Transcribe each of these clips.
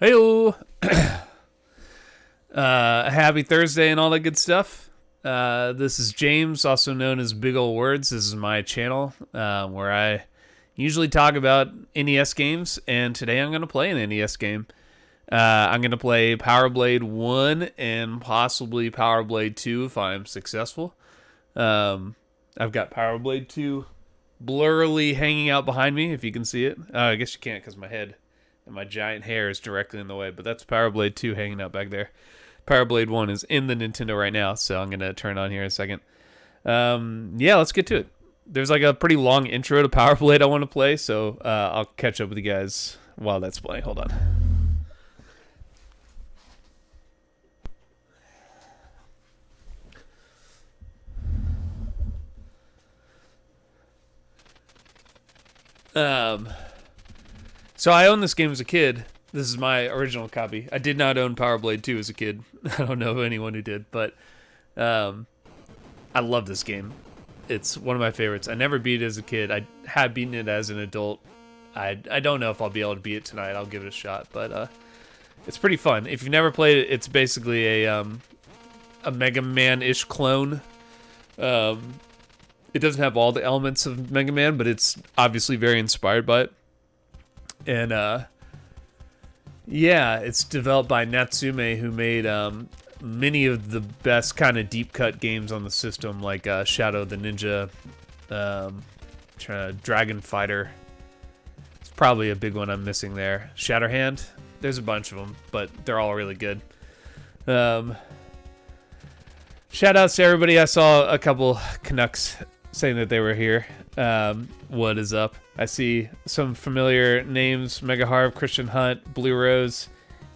Heyo! Happy Thursday and all that good stuff. This is James, also known as Big Ol' Words. This is my channel where I usually talk about NES games, and today I'm going to play an NES game. I'm going to play Power Blade 1 and possibly Power Blade 2 if I'm successful. I've got Power Blade 2 blurrily hanging out behind me, if you can see it. I guess you can't because my head and my giant hair is directly in the way, but that's Power Blade 2 hanging out back there. Power Blade 1 is in the Nintendo right now, so I'm going to turn it on here in a second. Yeah, let's get to it. There's like a pretty long intro to Power Blade I want to play, so I'll catch up with you guys while that's playing. Hold on. So I owned this game as a kid. This is my original copy. I did not own Power Blade 2 as a kid. I don't know of anyone who did, but I love this game. It's one of my favorites. I never beat it as a kid. I have beaten it as an adult. I don't know if I'll be able to beat it tonight. I'll give it a shot, but it's pretty fun. If you've never played it, it's basically a Mega Man-ish clone. It doesn't have all the elements of Mega Man, but it's obviously very inspired by it. And yeah, it's developed by Natsume, who made many of the best kind of deep cut games on the system, like Shadow the Ninja, Dragon Fighter. It's probably a big one I'm missing there. Shatterhand. There's a bunch of them, but they're all really good. Shout outs to everybody. I saw a couple Canucks saying that they were here. What is up? I see some familiar names: Mega Harv, Christian Hunt, Blue Rose,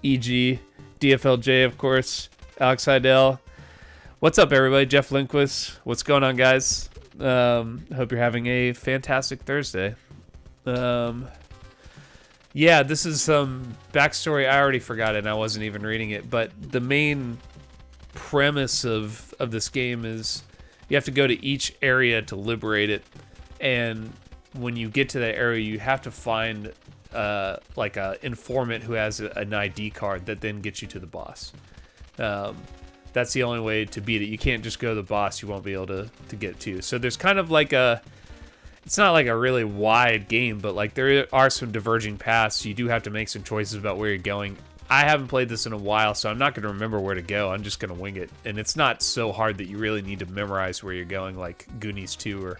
EG, DFLJ, of course, Alex Heidel. What's up, everybody? Jeff Lindquist. What's going on, guys? Hope you're having a fantastic Thursday. Yeah, this is some backstory. I already forgot it, and I wasn't even reading it, but the main premise of this game is you have to go to each area to liberate it, and when you get to that area, you have to find like a informant who has an ID card that then gets you to the boss. That's the only way to beat it. You can't just go to the boss you won't be able to get to. So there's kind of like it's not like a really wide game, but like there are some diverging paths. You do have to make some choices about where you're going. I haven't played this in a while, so I'm not going to remember where to go. I'm just going to wing it. And it's not so hard that you really need to memorize where you're going, like Goonies 2 or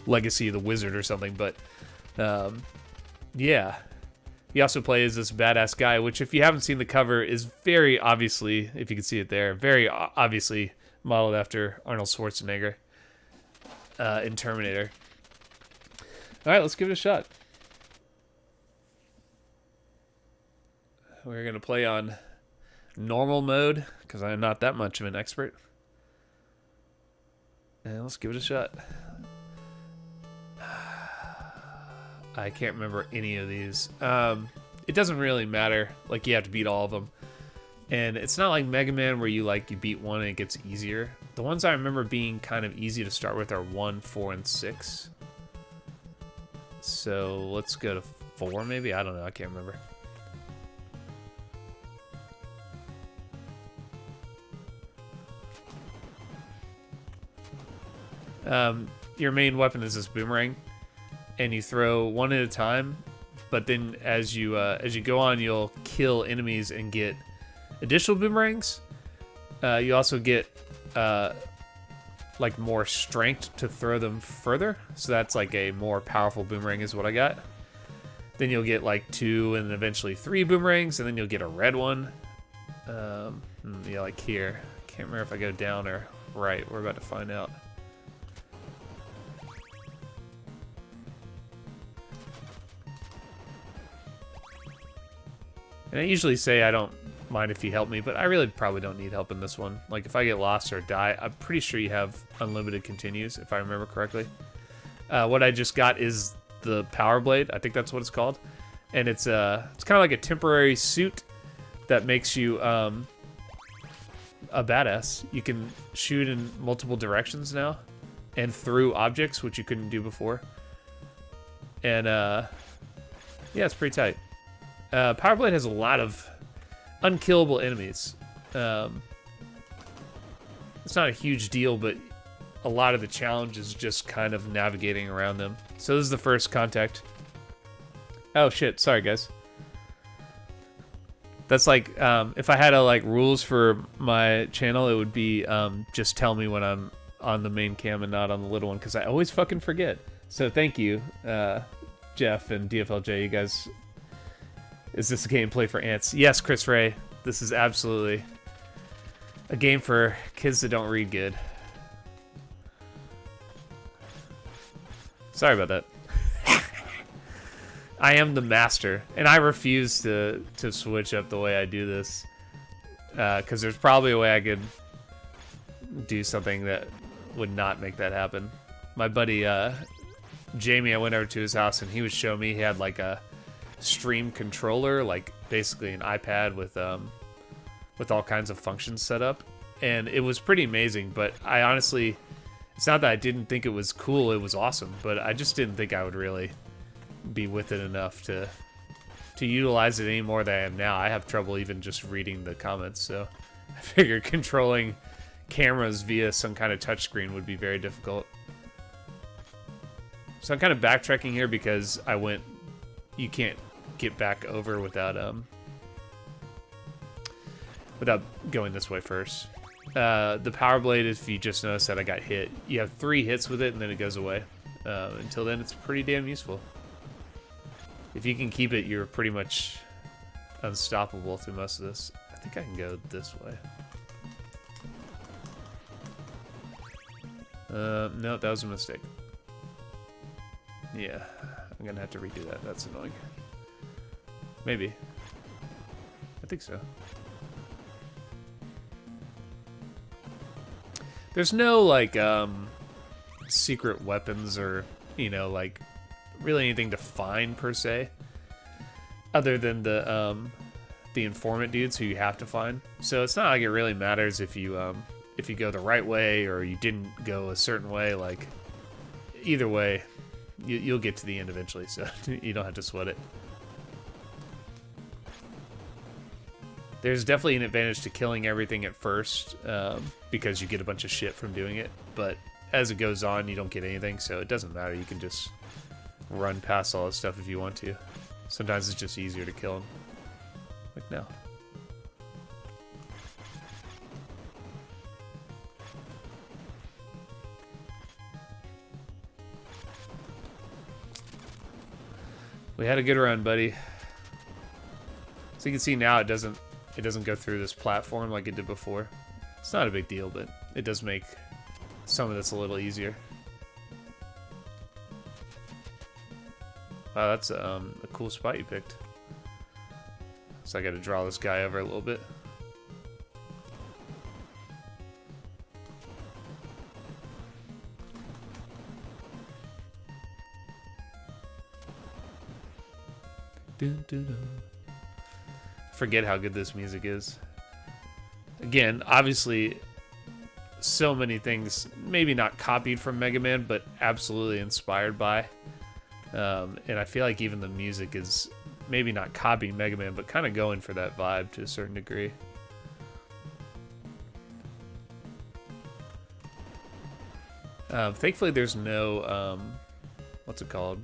Legacy of the Wizard or something. But yeah. He also plays this badass guy, which if you haven't seen the cover is very obviously, if you can see it there, very obviously modeled after Arnold Schwarzenegger in Terminator. All right, let's give it a shot. We're going to play on normal mode because I'm not that much of an expert. And let's give it a shot. I can't remember any of these. It doesn't really matter. Like, you have to beat all of them. And it's not like Mega Man where you beat one and it gets easier. The ones I remember being kind of easy to start with are 1, 4, and 6. So let's go to 4 maybe? I don't know. I can't remember. Your main weapon is this boomerang, and you throw one at a time. But then as you go on, you'll kill enemies and get additional boomerangs. You also get like more strength to throw them further. So that's like a more powerful boomerang is what I got. Then you'll get like 2 and eventually 3 boomerangs, and then you'll get a red one. Yeah, like here. Can't remember if I go down or right. We're about to find out. And I usually say I don't mind if you help me, but I really probably don't need help in this one. Like, if I get lost or die, I'm pretty sure you have unlimited continues, if I remember correctly. What I just got is the Power Blade. I think that's what it's called. And it's kind of like a temporary suit that makes you a badass. You can shoot in multiple directions now and through objects, which you couldn't do before. And yeah, it's pretty tight. Power Blade has a lot of unkillable enemies. It's not a huge deal, but a lot of the challenge is just kind of navigating around them. So this is the first contact. Oh shit, sorry guys. That's like, if I had like rules for my channel, it would be just tell me when I'm on the main cam and not on the little one, because I always fucking forget. So thank you, Jeff and DFLJ, you guys. Is this a gameplay for ants? Yes, Chris Ray. This is absolutely a game for kids that don't read good. Sorry about that. I am the master, and I refuse to switch up the way I do this, because there's probably a way I could do something that would not make that happen. My buddy Jamie, I went over to his house, and he was showing me he had like a stream controller, like basically an iPad with all kinds of functions set up, and it was pretty amazing. But I honestly, it's not that I didn't think it was cool, it was awesome, but I just didn't think I would really be with it enough to utilize it any more than I am now. I have trouble even just reading the comments, so I figured controlling cameras via some kind of touchscreen would be very difficult. So I'm kind of backtracking here because you can't get back over without going this way first. The power blade, if you just notice that I got hit, you have 3 hits with it and then it goes away. Until then, it's pretty damn useful. If you can keep it, you're pretty much unstoppable through most of this. I think I can go this way. No, that was a mistake. Yeah, I'm gonna have to redo that. That's annoying. Maybe. I think so. There's no, like, secret weapons or, you know, like, really anything to find, per se. Other than the informant dudes who you have to find. So it's not like it really matters if you go the right way or you didn't go a certain way. Like, either way, you'll get to the end eventually, so you don't have to sweat it. There's definitely an advantage to killing everything at first, because you get a bunch of shit from doing it, but as it goes on, you don't get anything, so it doesn't matter. You can just run past all this stuff if you want to. Sometimes it's just easier to kill them. Like now. We had a good run, buddy. So you can see now it doesn't go through this platform like it did before. It's not a big deal, but it does make some of this a little easier. Wow, that's a cool spot you picked. So I gotta draw this guy over a little bit. Forget how good this music is. Again, obviously, so many things, maybe not copied from Mega Man, but absolutely inspired by. And I feel like even the music is maybe not copying Mega Man, but kind of going for that vibe to a certain degree. Thankfully, there's no, what's it called?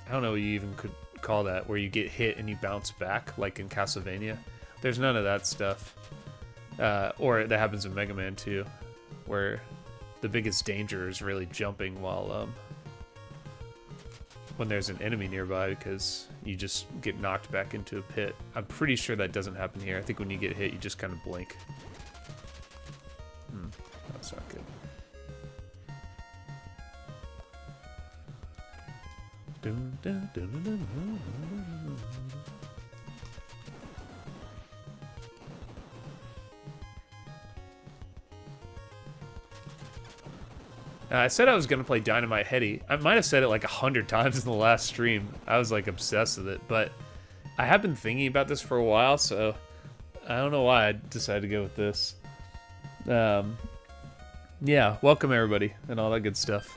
I don't know what you even could call that, where you get hit and you bounce back, like in Castlevania. There's none of that stuff. Or that happens in Mega Man 2, where the biggest danger is really jumping while, when there's an enemy nearby, because you just get knocked back into a pit. I'm pretty sure that doesn't happen here. I think when you get hit, you just kind of blink. That's not good. I said I was going to play Dynamite Heady. I might have said it like 100 times in the last stream. I was like obsessed with it, but I have been thinking about this for a while, so I don't know why I decided to go with this. Yeah, welcome everybody and all that good stuff.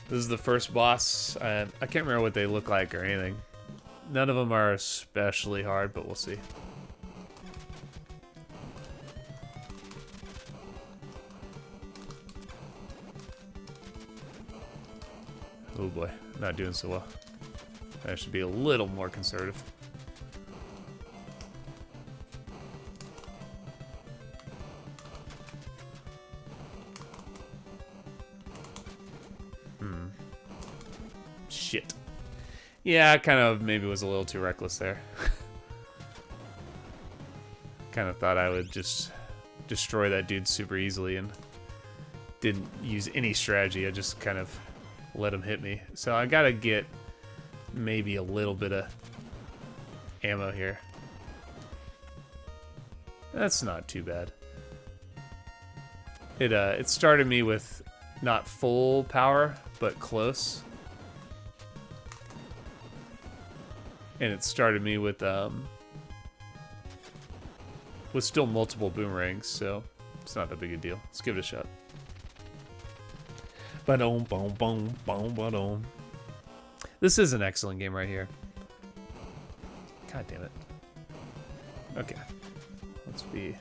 This is the first boss, and I can't remember what they look like or anything. None of them are especially hard, but we'll see. Oh boy, not doing so well. I should be a little more conservative. Shit. Yeah, I kind of maybe was a little too reckless there. Kind of thought I would just destroy that dude super easily and didn't use any strategy. I just kind of let him hit me. So I gotta get maybe a little bit of ammo here. That's not too bad. It started me with not full power, but close. And it started me with still multiple boomerangs, so it's not that big a deal. Let's give it a shot. Ba-dum, boom, boom, boom, ba-dum. This is an excellent game right here. God damn it. Okay. Let's be...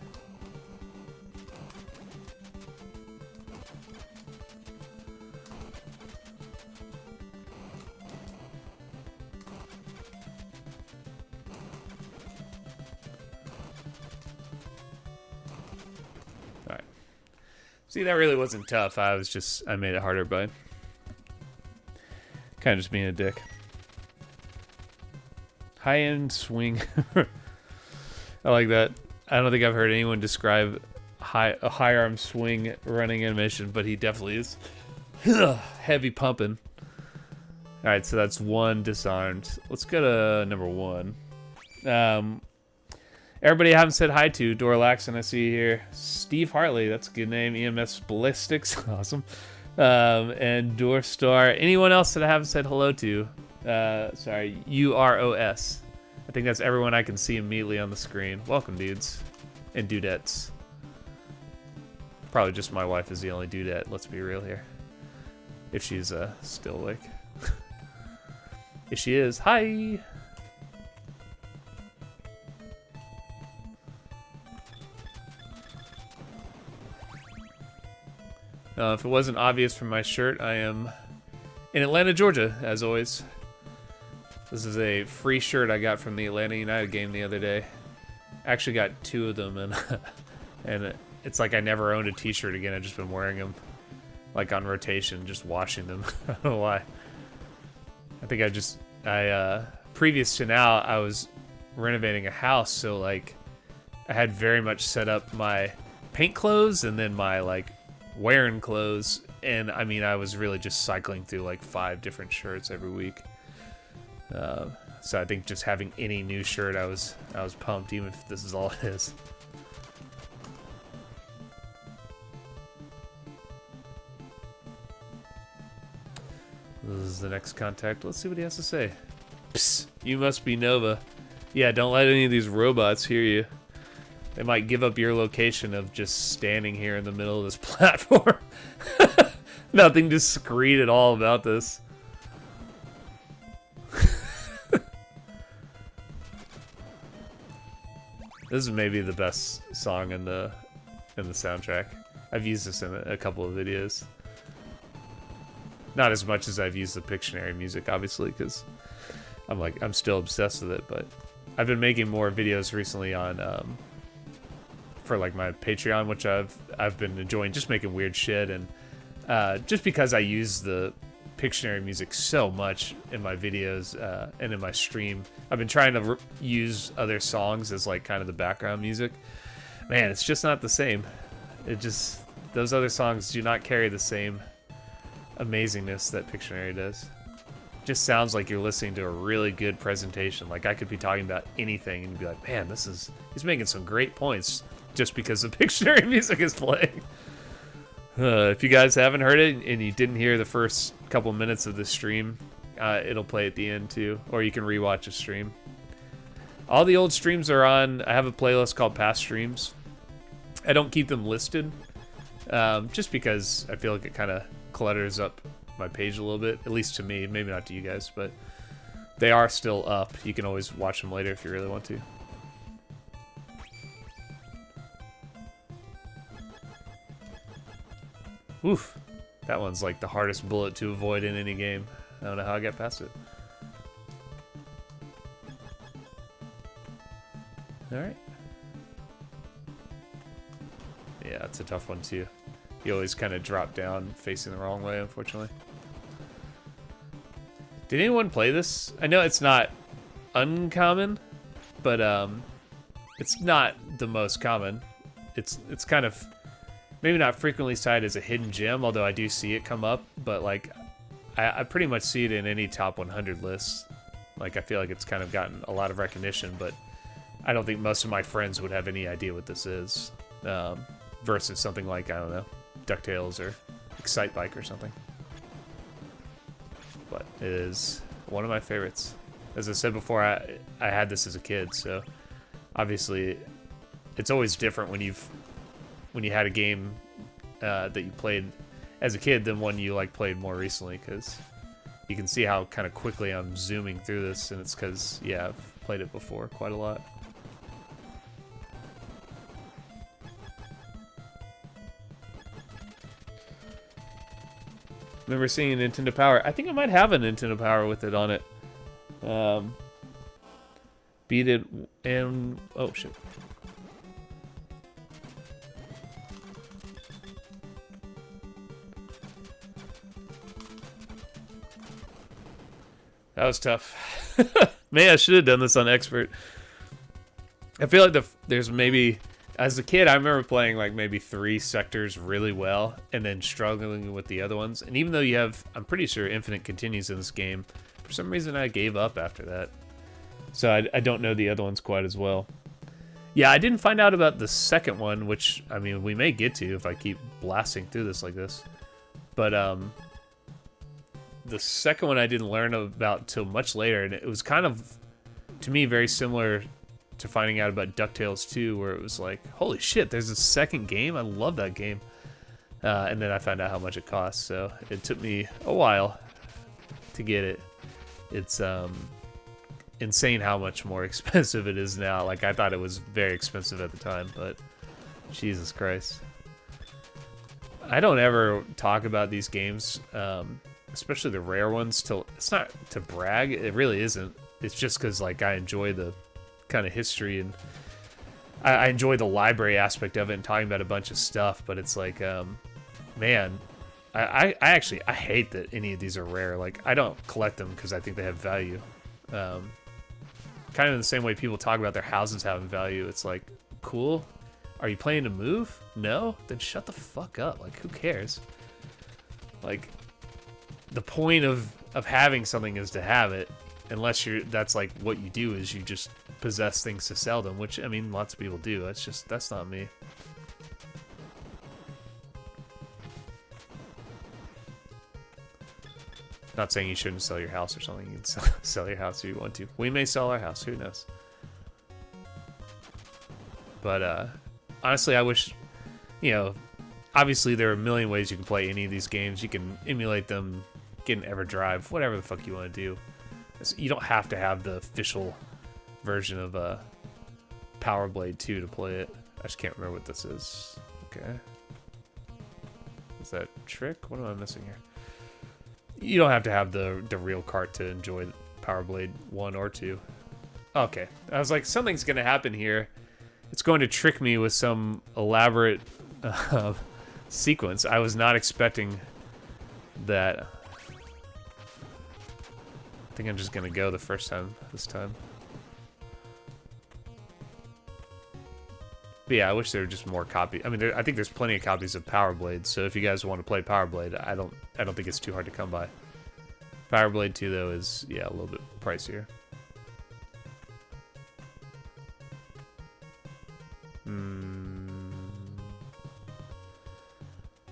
Alright. See, that really wasn't tough. I made it harder by kind of just being a dick. High-end swing. I like that. I don't think I've heard anyone describe a high arm swing running animation, but he definitely is. Heavy pumping. Alright, so that's one disarmed. Let's go to number one. Everybody I haven't said hi to, Dorlax, and I see here Steve Hartley, that's a good name. EMS Ballistics, awesome. And Doorstar. Anyone else that I haven't said hello to? Sorry, UROS. I think that's everyone I can see immediately on the screen. Welcome, dudes and dudettes. Probably just my wife is the only dudette, let's be real here. If she's still awake. If she is, hi! If it wasn't obvious from my shirt, I am in Atlanta, Georgia, as always. This is a free shirt I got from the Atlanta United game the other day. I actually got two of them, and it's like I never owned a t-shirt again. I've just been wearing them like on rotation, just washing them. I don't know why. I think previous to now, I was renovating a house, so like I had very much set up my paint clothes and then my like wearing clothes, and I mean I was really just cycling through like 5 different shirts every week. So I think just having any new shirt, I was pumped, even if this is all it is. This is the next contact. Let's see what he has to say. Psst, you must be Nova. Yeah, don't let any of these robots hear you. They might give up your location of just standing here in the middle of this platform. Nothing discreet at all about this. This is maybe the best song in the soundtrack. I've used this in a couple of videos. Not as much as I've used the Pictionary music, obviously, because I'm still obsessed with it. But I've been making more videos recently on for like my Patreon, which I've been enjoying, just making weird shit, and just because I use the Pictionary music so much in my videos and in my stream, I've been trying to use other songs as like kind of the background music. Man, it's just not the same. Those other songs do not carry the same amazingness that Pictionary does. It just sounds like you're listening to a really good presentation. Like I could be talking about anything and you'd be like, man, he's making some great points just because the Pictionary music is playing. If you guys haven't heard it and you didn't hear the first couple minutes of the stream, it'll play at the end too, or you can rewatch a stream. All the old streams are on. I have a playlist called Past Streams. I don't keep them listed, just because I feel like it kind of clutters up my page a little bit, at least to me, maybe not to you guys, but they are still up. You can always watch them later if you really want to. Oof, that one's like the hardest bullet to avoid in any game. I don't know how I got past it. Alright. Yeah, it's a tough one too. You always kind of drop down facing the wrong way, unfortunately. Did anyone play this? I know it's not uncommon, but it's not the most common. It's kind of maybe not frequently cited as a hidden gem, although I do see it come up. But like, I pretty much see it in any top 100 lists. Like, I feel like it's kind of gotten a lot of recognition, but I don't think most of my friends would have any idea what this is. Versus something like, I don't know, DuckTales or Excite Bike or something. But it is one of my favorites. As I said before, I had this as a kid, so obviously it's always different when you had a game that you played as a kid than one you like played more recently, because you can see how kind of quickly I'm zooming through this, and it's because, yeah, I've played it before quite a lot. Remember seeing a Nintendo Power. I think I might have a Nintendo Power with it on it. Beat it and... oh, shit. That was tough. Man, I should have done this on Expert. I feel like there's maybe... as a kid, I remember playing like maybe 3 sectors really well and then struggling with the other ones. And even though you have, I'm pretty sure, infinite continues in this game, for some reason I gave up after that. So I don't know the other ones quite as well. Yeah, I didn't find out about the second one, which, I mean, we may get to if I keep blasting through this like this. But the second one I didn't learn about till much later, and it was kind of, to me, very similar to finding out about DuckTales 2, where it was like, holy shit, there's a second game? I love that game. And then I found out how much it costs, so it took me a while to get it. It's insane how much more expensive it is now. Like, I thought it was very expensive at the time, but Jesus Christ. I don't ever talk about these games, especially the rare ones, it's not to brag, it really isn't. It's just because, like, I enjoy the kind of history, and I enjoy the library aspect of it and talking about a bunch of stuff, but it's like, man, I actually hate that any of these are rare. Like, I don't collect them because I think they have value. Kind of in the same way people talk about their houses having value. It's like, cool. Are you planning to move? No? Then shut the fuck up. Like, who cares? Like, the point of having something is to have it. Unless that's like what you do, is you just possess things to sell them, which, I mean, lots of people do. That's not me. Not saying you shouldn't sell your house or something. You can sell your house if you want to. We may sell our house, who knows? But honestly, I wish, you know, obviously there are a million ways you can play any of these games. You can emulate them, get an EverDrive, whatever the fuck you want to do. You don't have to have the official version of Power Blade 2 to play it. I just can't remember what this is. Okay. Is that trick? What am I missing here? You don't have to have the real cart to enjoy Power Blade 1 or 2. Okay. I was like, something's going to happen here. It's going to trick me with some elaborate sequence. I was not expecting that. I think I'm just gonna go the first time this time. But yeah, I wish there were just more copies. I mean, I think there's plenty of copies of Power Blade. So if you guys want to play Power Blade, I don't think it's too hard to come by. Power Blade 2 though is, yeah, a little bit pricier.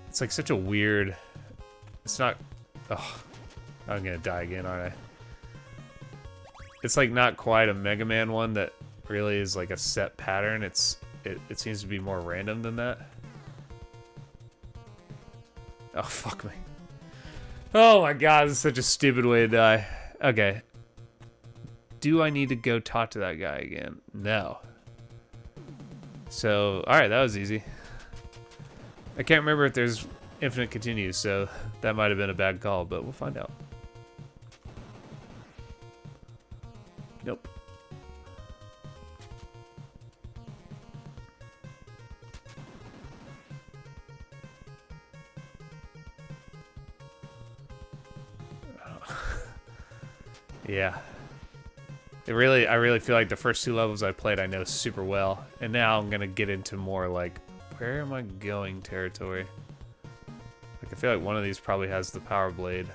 It's like such a weird. It's not. Oh, I'm gonna die again, aren't I? It's like not quite a Mega Man one that really is like a set pattern. It seems to be more random than that. Oh, fuck me. Oh my god, this is such a stupid way to die. Okay. Do I need to go talk to that guy again? No. So, alright, that was easy. I can't remember if there's infinite continues, so that might have been a bad call, but we'll find out. Nope. Yeah. I really feel like the first 2 levels I played I know super well, and now I'm gonna get into more like, where am I going territory. Like I feel like one of these probably has the power blade.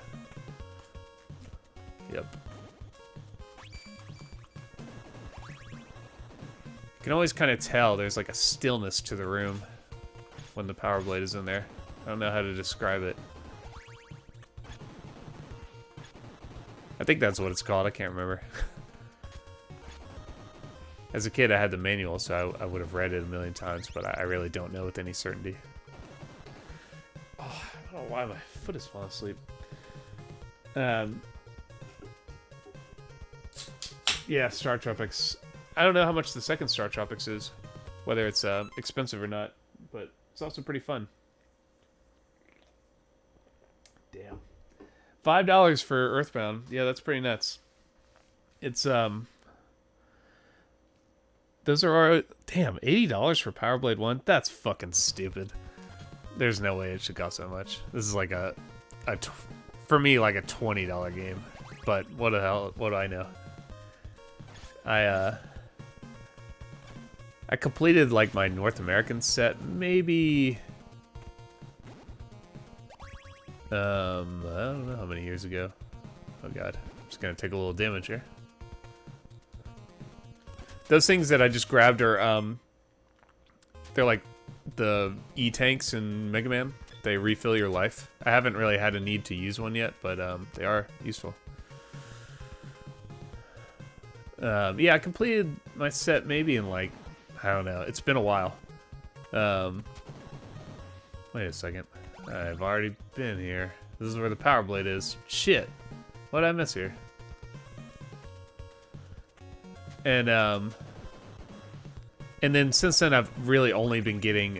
Yep. You can always kind of tell there's like a stillness to the room when the power blade is in there. I don't know how to describe it. I think that's what it's called. I can't remember. As a kid, I had the manual, so I would have read it a million times, but I really don't know with any certainty. Oh, I don't know why my foot is falling asleep. Yeah, Star Tropics. I don't know how much the second Star Tropics is, whether it's expensive or not, but it's also pretty fun. Damn. $5 for Earthbound. Yeah, that's pretty nuts. It's those are our damn $80 for Power Blade 1. That's fucking stupid. There's no way it should cost that much. This is like for me like a $20 game. But what the hell? What do I know? I completed like my North American set maybe I don't know how many years ago. Oh god, I'm just gonna take a little damage here. Those things that I just grabbed are they're like the E-tanks in Mega Man. They refill your life. I haven't really had a need to use one yet, but they are useful. Yeah, I completed my set maybe in like, I don't know. It's been a while. Wait a second. I've already been here. This is where the power blade is. Shit. What did I miss here? And then since then I've really only been getting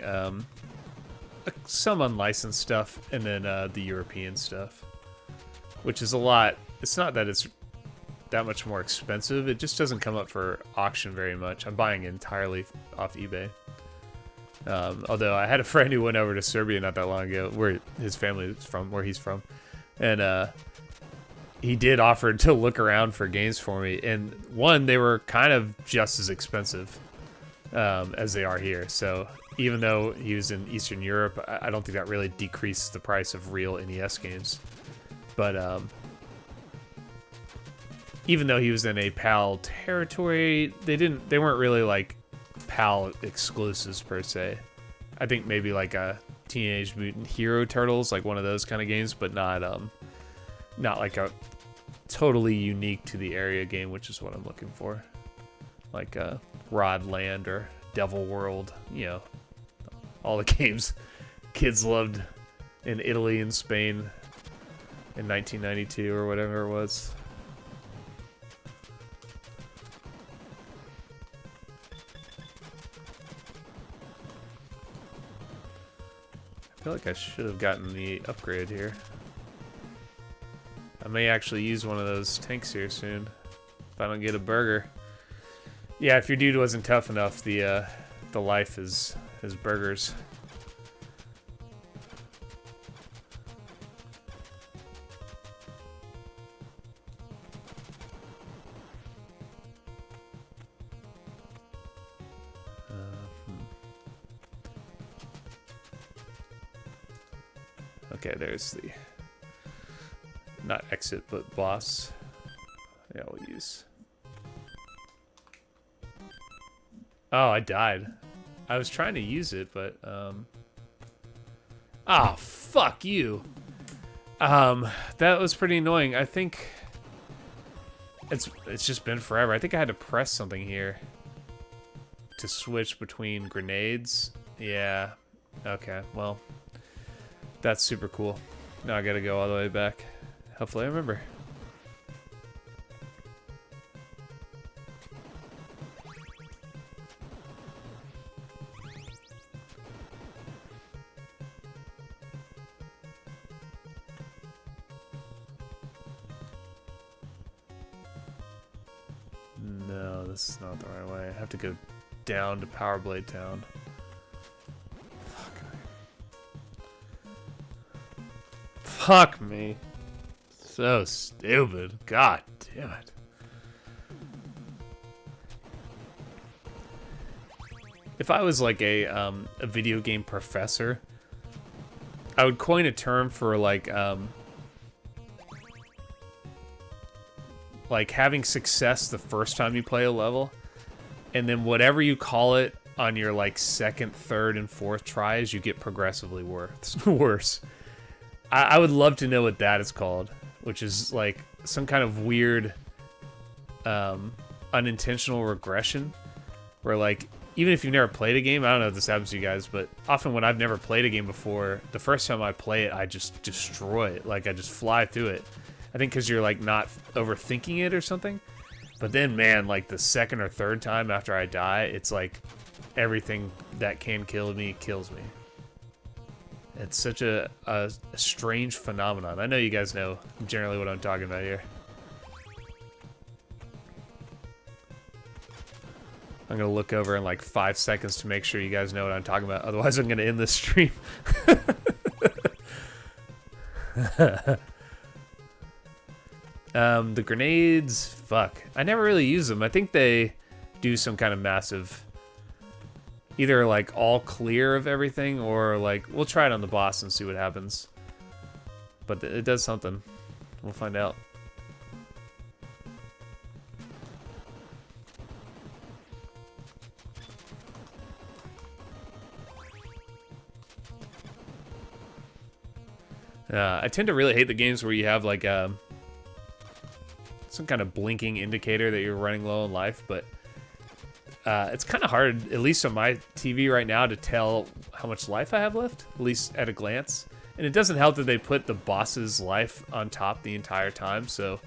some unlicensed stuff and then the European stuff, which is a lot. It's not that it's that much more expensive. It just doesn't come up for auction very much. I'm buying entirely off eBay. Although I had a friend who went over to Serbia not that long ago, where his family is from, where he's from, and he did offer to look around for games for me. And one, they were kind of just as expensive as they are here. So even though he was in Eastern Europe, I don't think that really decreased the price of real NES games. But even though he was in a PAL territory, they weren't really like PAL exclusives per se. I think maybe like a Teenage Mutant Hero Turtles, like one of those kind of games, but not like a totally unique to the area game, which is what I'm looking for. Like Rod Land or Devil World, you know, all the games kids loved in Italy and Spain in 1992 or whatever it was. I feel like I should have gotten the upgrade here. I may actually use one of those tanks here soon if I don't get a burger. Yeah, if your dude wasn't tough enough, the life is burgers. Okay, there's the not exit but boss. Yeah, we'll use. Oh, I died. I was trying to use it, but oh, fuck you. That was pretty annoying. I think it's just been forever. I think I had to press something here to switch between grenades. Yeah. Okay, well, that's super cool. Now I gotta go all the way back. Hopefully I remember. No, this is not the right way. I have to go down to Power Blade Town. Fuck me. So stupid. God damn it. If I was like a video game professor, I would coin a term for like having success the first time you play a level, and then whatever you call it on your like second, third, and fourth tries, you get progressively worse. I would love to know what that is called, which is like some kind of weird unintentional regression, where like even if you've never played a game, I don't know if this happens to you guys, but often when I've never played a game before, the first time I play it, I just destroy it. Like I just fly through it. I think because you're like not overthinking it or something. But then, man, like the second or third time after I die, it's like everything that can kill me kills me. It's such a strange phenomenon. I know you guys know generally what I'm talking about here. I'm going to look over in like 5 seconds to make sure you guys know what I'm talking about. Otherwise, I'm going to end this stream. The grenades, fuck. I never really use them. I think they do some kind of massive, either like all clear of everything, or like, we'll try it on the boss and see what happens. But it does something. We'll find out. I tend to really hate the games where you have like some kind of blinking indicator that you're running low on life, but it's kind of hard, at least on my TV right now, to tell how much life I have left, at least at a glance. And it doesn't help that they put the boss's life on top the entire time, so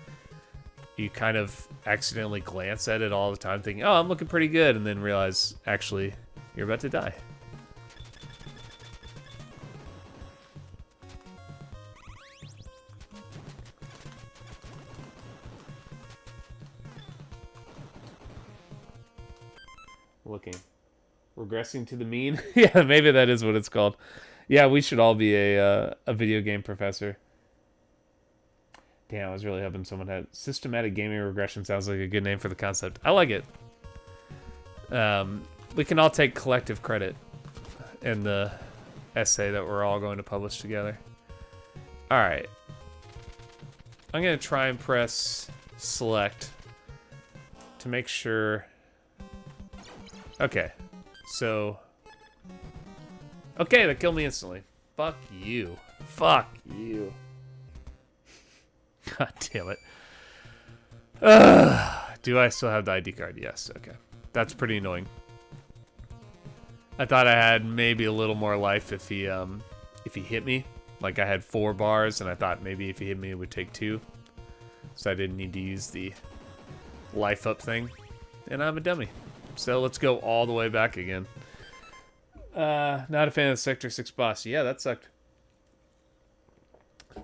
you kind of accidentally glance at it all the time thinking, oh, I'm looking pretty good, and then realize, actually, you're about to die. Looking. Regressing to the mean? Yeah, maybe that is what it's called. Yeah, we should all be a video game professor. Damn, I was really hoping someone had... Systematic gaming regression sounds like a good name for the concept. I like it. We can all take collective credit in the essay that we're all going to publish together. Alright. I'm going to try and press select to make sure... Okay, so... Okay, that killed me instantly. Fuck you. Fuck you. God damn it. Do I still have the ID card? Yes, okay. That's pretty annoying. I thought I had maybe a little more life if he hit me. Like I had 4 bars, and I thought maybe if he hit me it would take 2. So I didn't need to use the life up thing. And I'm a dummy. So let's go all the way back again. Not a fan of Sector 6 boss. Yeah, that sucked.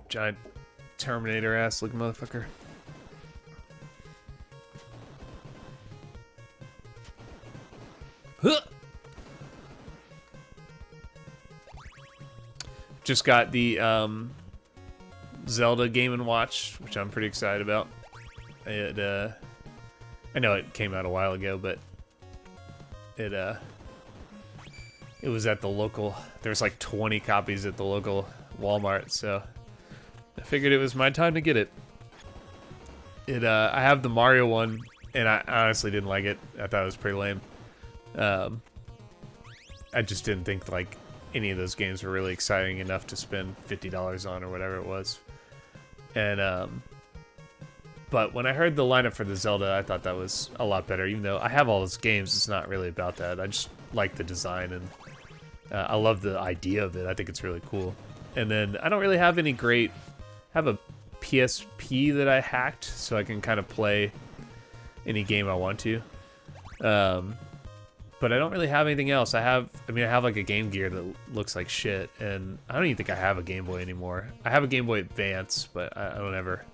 Giant Terminator ass looking motherfucker. Huh! Just got the Zelda Game & Watch, which I'm pretty excited about. I know it came out a while ago, but it was at the local, there's like 20 copies at the local Walmart, so I figured it was my time to get it. I have the Mario one, and I honestly didn't like it. I thought it was pretty lame. I just didn't think like any of those games were really exciting enough to spend $50 on or whatever it was. And but when I heard the lineup for the Zelda, I thought that was a lot better. Even though I have all those games, it's not really about that. I just like the design, and I love the idea of it. I think it's really cool. And then I don't really have any great... I have a PSP that I hacked, so I can kind of play any game I want to. But I don't really have anything else. I have like a Game Gear that looks like shit, and I don't even think I have a Game Boy anymore. I have a Game Boy Advance, but I don't ever...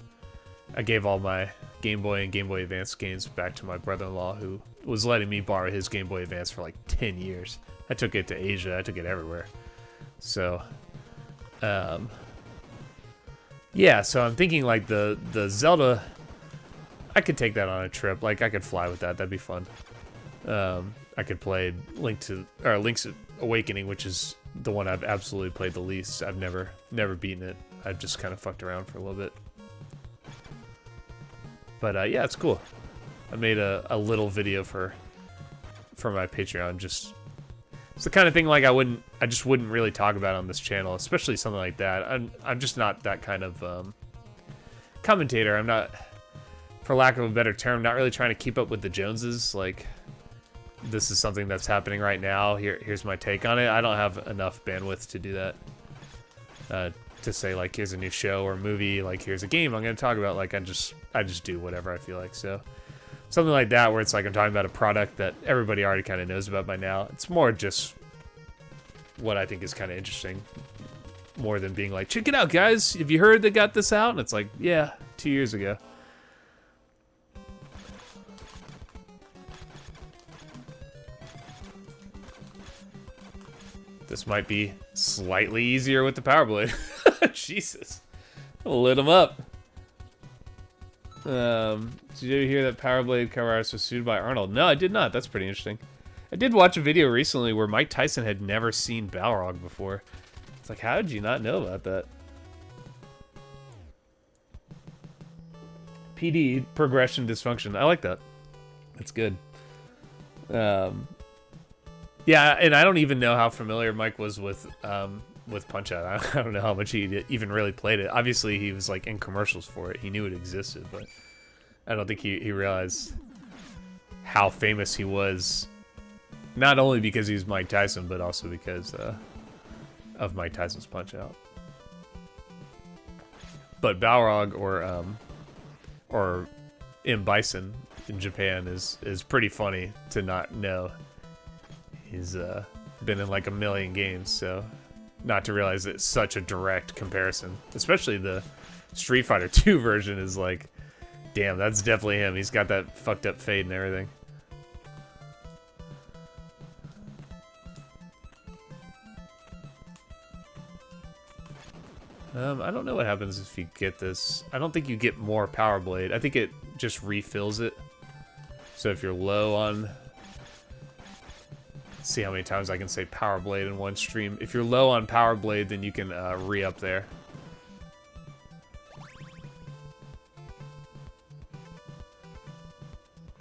I gave all my Game Boy and Game Boy Advance games back to my brother-in-law, who was letting me borrow his Game Boy Advance for like 10 years. I took it to Asia. I took it everywhere. So, yeah, so I'm thinking like the Zelda, I could take that on a trip. Like I could fly with that. That'd be fun. I could play Link's Awakening, which is the one I've absolutely played the least. I've never beaten it. I've just kind of fucked around for a little bit. But yeah, it's cool. I made a little video for my Patreon. Just it's the kind of thing like I just wouldn't really talk about on this channel, especially something like that. I'm just not that kind of commentator. I'm not, for lack of a better term, not really trying to keep up with the Joneses. Like, this is something that's happening right now. Here's my take on it. I don't have enough bandwidth to do that. To say like, here's a new show or movie, like here's a game I'm gonna talk about. Like I just do whatever I feel like. So something like that, where it's like I'm talking about a product that everybody already kind of knows about by now. It's more just what I think is kind of interesting, more than being like, check it out, guys. Have you heard they got this out? And it's like, yeah, 2 years ago. This might be slightly easier with the Power Blade. Jesus. Lit him up. Did you hear that Power Blade cover artist was sued by Arnold? No, I did not. That's pretty interesting. I did watch a video recently where Mike Tyson had never seen Balrog before. It's like, how did you not know about that? PD, progression dysfunction. I like that. That's good. Yeah, and I don't even know how familiar Mike was with Punch-Out. I don't know how much he even really played it. Obviously, he was like in commercials for it. He knew it existed, but I don't think he realized how famous he was. Not only because he's Mike Tyson, but also because of Mike Tyson's Punch-Out. But Balrog or M. Bison in Japan is pretty funny to not know. He's been in like a million games, so not to realize it's such a direct comparison. Especially the Street Fighter 2 version is like, damn, that's definitely him. He's got that fucked up fade and everything. I don't know what happens if you get this. I don't think you get more Power Blade. I think it just refills it. So if you're low on... See how many times I can say Power Blade in one stream. If you're low on Power Blade, then you can re-up there.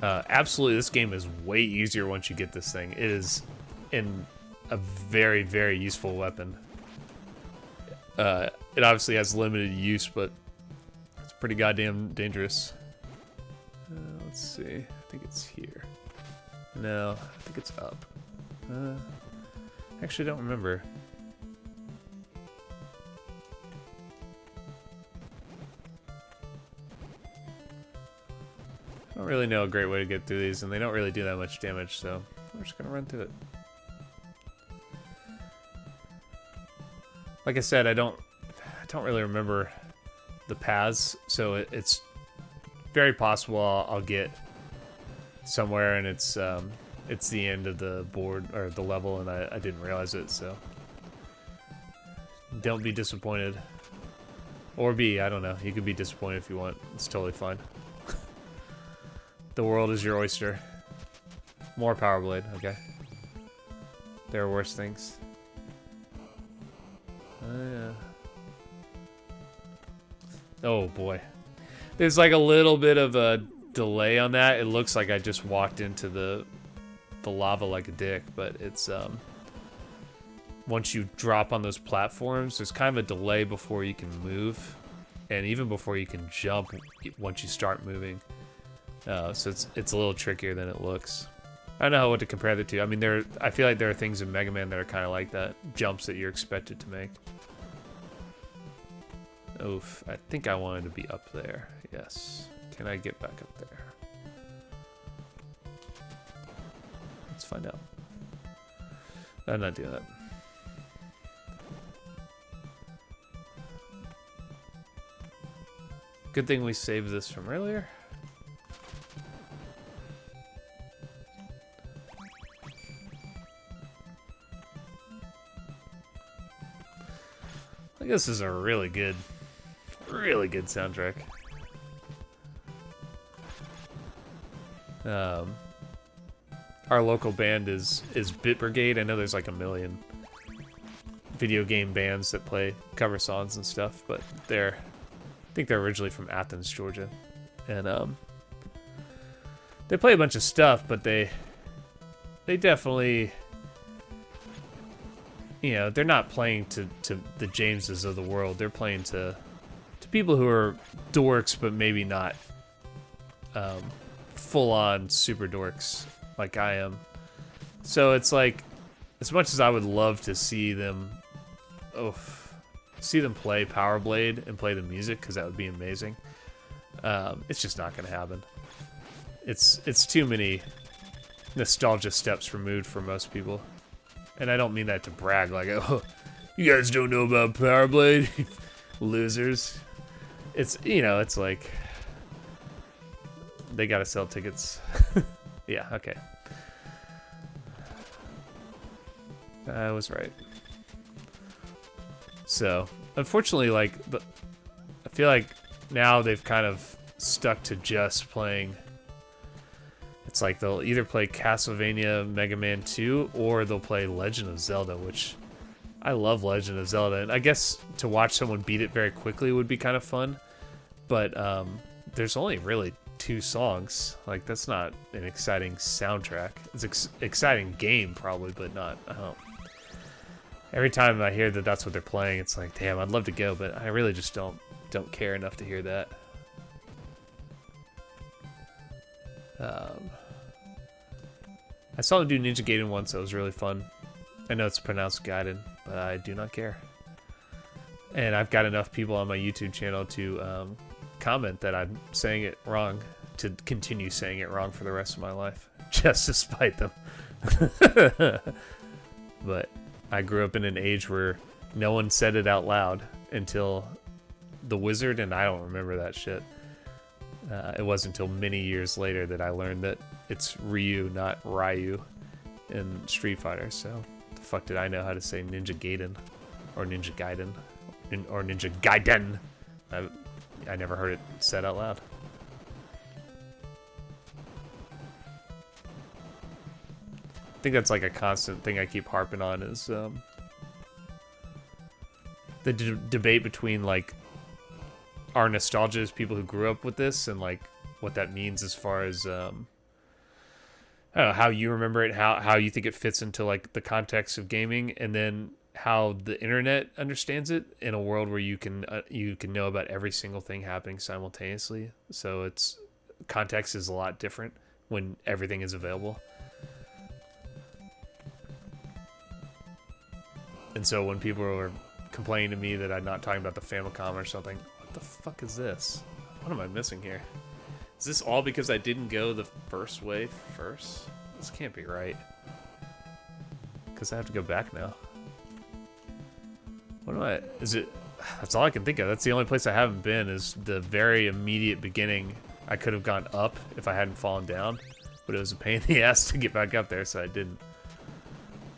Absolutely, this game is way easier once you get this thing. It is a very, very useful weapon. It obviously has limited use, but it's pretty goddamn dangerous. Let's see. I think it's here. No, I think it's up. Actually, I don't remember. I don't really know a great way to get through these, and they don't really do that much damage, so we're just gonna run through it. Like I said, I don't really remember the paths, so it's very possible I'll get somewhere and it's the end of the board or the level, and I didn't realize it. So don't be disappointed, or I don't know. You can be disappointed if you want. It's totally fine. The world is your oyster. More Power Blade. Okay. There are worse things. Yeah. Oh boy. There's like a little bit of a delay on that. It looks like I just walked into the lava like a dick, but it's once you drop on those platforms, there's kind of a delay before you can move, and even before you can jump once you start moving. So it's a little trickier than it looks. I don't know what to compare the two. I mean, I feel like there are things in Mega Man that are kind of like that, jumps that you're expected to make. Oof, I think I wanted to be up there. Yes. Can I get back up there? Let's find out. I'm not doing that. Good thing we saved this from earlier. Like, this is a really good soundtrack. Our local band is Bit Brigade. I know there's like a million video game bands that play cover songs and stuff, but I think they're originally from Athens, Georgia, and they play a bunch of stuff, but they definitely, you know, they're not playing to the Jameses of the world. They're playing to people who are dorks, but maybe not full-on super dorks like I am. So it's like, as much as I would love to see them play Power Blade and play the music, because that would be amazing, it's just not going to happen. It's too many nostalgia steps removed for most people. And I don't mean that to brag, like, oh, you guys don't know about Power Blade, losers. It's, you know, it's like, they gotta sell tickets. Yeah, okay. I was right. So, unfortunately, like, I feel like now they've kind of stuck to just playing. It's like they'll either play Castlevania Mega Man 2 or they'll play Legend of Zelda, which I love Legend of Zelda. And I guess to watch someone beat it very quickly would be kind of fun. But there's only really 2 songs. Like, that's not an exciting soundtrack. It's exciting game probably, but not, I don't. Every time I hear that that's what they're playing, it's like, damn, I'd love to go, but I really just don't care enough to hear that. I saw them do Ninja Gaiden once. That was really fun. I know it's pronounced Gaiden, but I do not care. And I've got enough people on my YouTube channel to comment that I'm saying it wrong, to continue saying it wrong for the rest of my life, just to spite them. But I grew up in an age where no one said it out loud until The Wizard, and I don't remember that shit. It wasn't until many years later that I learned that it's Ryu, not Ryu, in Street Fighter. So, the fuck did I know how to say Ninja Gaiden, or Ninja Gaiden, or Ninja Gaiden? I never heard it said out loud. I think that's like a constant thing I keep harping on is the debate between like our nostalgia as people who grew up with this and like what that means as far as I don't know, how you remember it, how you think it fits into like the context of gaming, and then how the internet understands it in a world where you can know about every single thing happening simultaneously. So it's context is a lot different when everything is available. And so when people are complaining to me that I'm not talking about the Famicom or something, what the fuck is this? What am I missing here? Is this all because I didn't go the first way first? This can't be right. Because I have to go back now. Is it, that's all I can think of. That's the only place I haven't been, is the very immediate beginning. I could have gone up if I hadn't fallen down, but it was a pain in the ass to get back up there, so I didn't.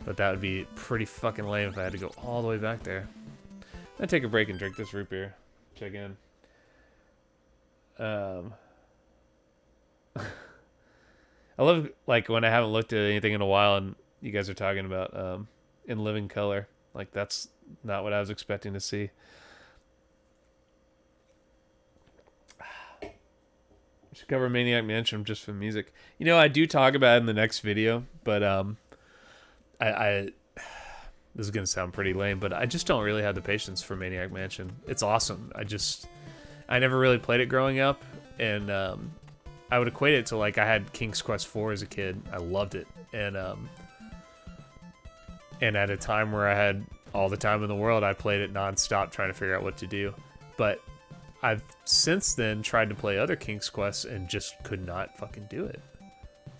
But that would be pretty fucking lame if I had to go all the way back there. I'd take a break and drink this root beer. Check in. I love, like, when I haven't looked at anything in a while and you guys are talking about In Living Color. Like, that's not what I was expecting to see. I should cover Maniac Mansion just for music. You know, I do talk about it in the next video, but I this is gonna sound pretty lame, but I just don't really have the patience for Maniac Mansion. It's awesome. I never really played it growing up, and I would equate it to like I had King's Quest 4 as a kid. I loved it, and at a time where I had all the time in the world, I played it nonstop trying to figure out what to do. But I've since then tried to play other King's Quests and just could not fucking do it.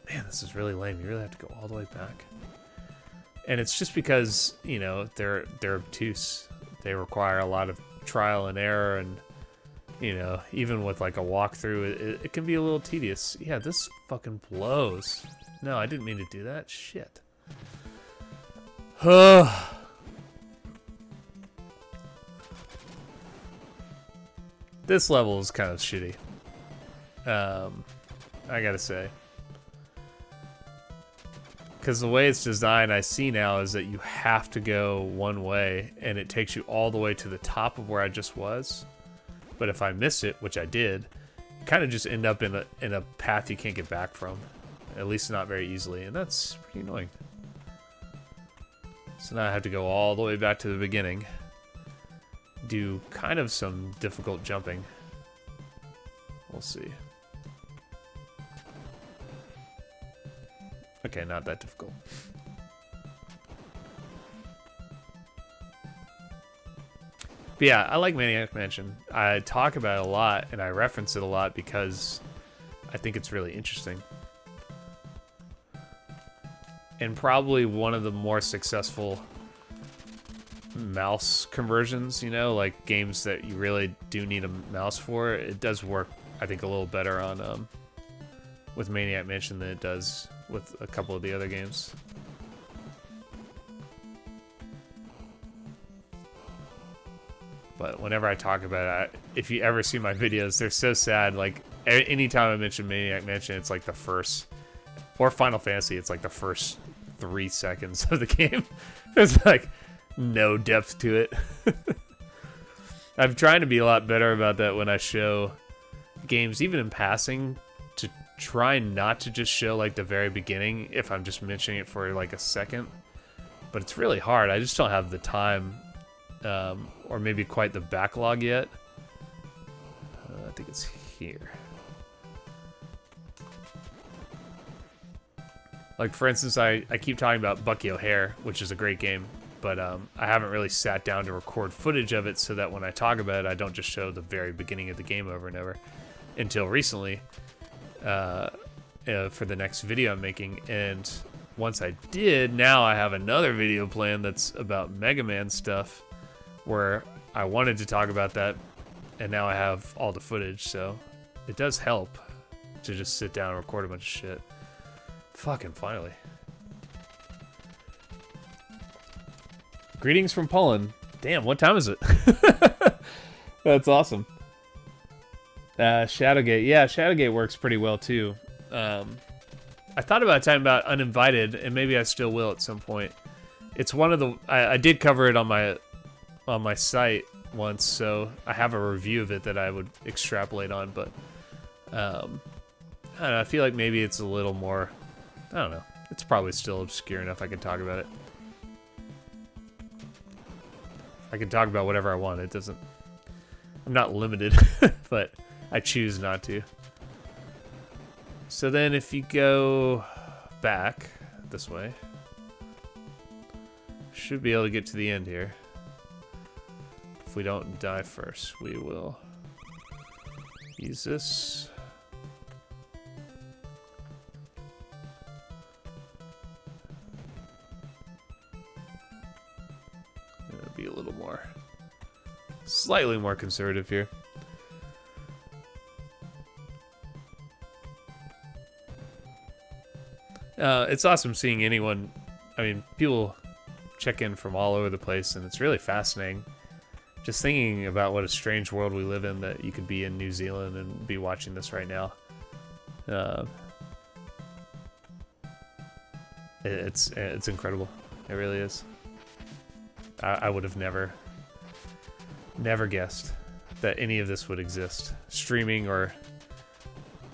Man, this is really lame. You really have to go all the way back. And it's just because, you know, they're obtuse. They require a lot of trial and error, and, you know, even with like a walkthrough, it can be a little tedious. Yeah, this fucking blows. No, I didn't mean to do that. Shit. This level is kind of shitty. I gotta say. Because the way it's designed, I see now, is that you have to go one way, and it takes you all the way to the top of where I just was. But if I miss it, which I did, you kind of just end up in a path you can't get back from. At least not very easily, and that's pretty annoying. So now I have to go all the way back to the beginning. Do kind of some difficult jumping. We'll see. Okay, not that difficult. But yeah, I like Maniac Mansion. I talk about it a lot, and I reference it a lot because I think it's really interesting. And probably one of the more successful mouse conversions, you know, like games that you really do need a mouse for. It does work, I think, a little better on with Maniac Mansion than it does with a couple of the other games. But whenever I talk about it, if you ever see my videos, they're so sad. Like, anytime I mention Maniac Mansion, it's like the first, or Final Fantasy, it's like the first 3 seconds of the game. There's like no depth to it. I'm trying to be a lot better about that when I show games, even in passing, to try not to just show like the very beginning if I'm just mentioning it for like a second. But it's really hard. I just don't have the time, or maybe quite the backlog yet. I think it's here. Like, for instance, I keep talking about Bucky O'Hare, which is a great game, but I haven't really sat down to record footage of it so that when I talk about it, I don't just show the very beginning of the game over and over. Until recently, for the next video I'm making. And once I did, now I have another video plan that's about Mega Man stuff, where I wanted to talk about that, and now I have all the footage, so it does help to just sit down and record a bunch of shit. Fucking finally. Greetings from Poland. Damn, what time is it? That's awesome. Shadowgate. Yeah, Shadowgate works pretty well too. I thought about talking about Uninvited, and maybe I still will at some point. It's one of the... I did cover it on my site once, so I have a review of it that I would extrapolate on, but I don't know, I feel like maybe it's a little more... I don't know. It's probably still obscure enough I can talk about it. I can talk about whatever I want. It doesn't... I'm not limited, but I choose not to. So then if you go back this way, should be able to get to the end here. If we don't die first, we will use this. It'll be a little more, slightly more conservative here. It's awesome seeing anyone, I mean, people check in from all over the place, and it's really fascinating. Just thinking about what a strange world we live in, that you could be in New Zealand and be watching this right now. It's incredible. It really is. I would have never guessed that any of this would exist. Streaming or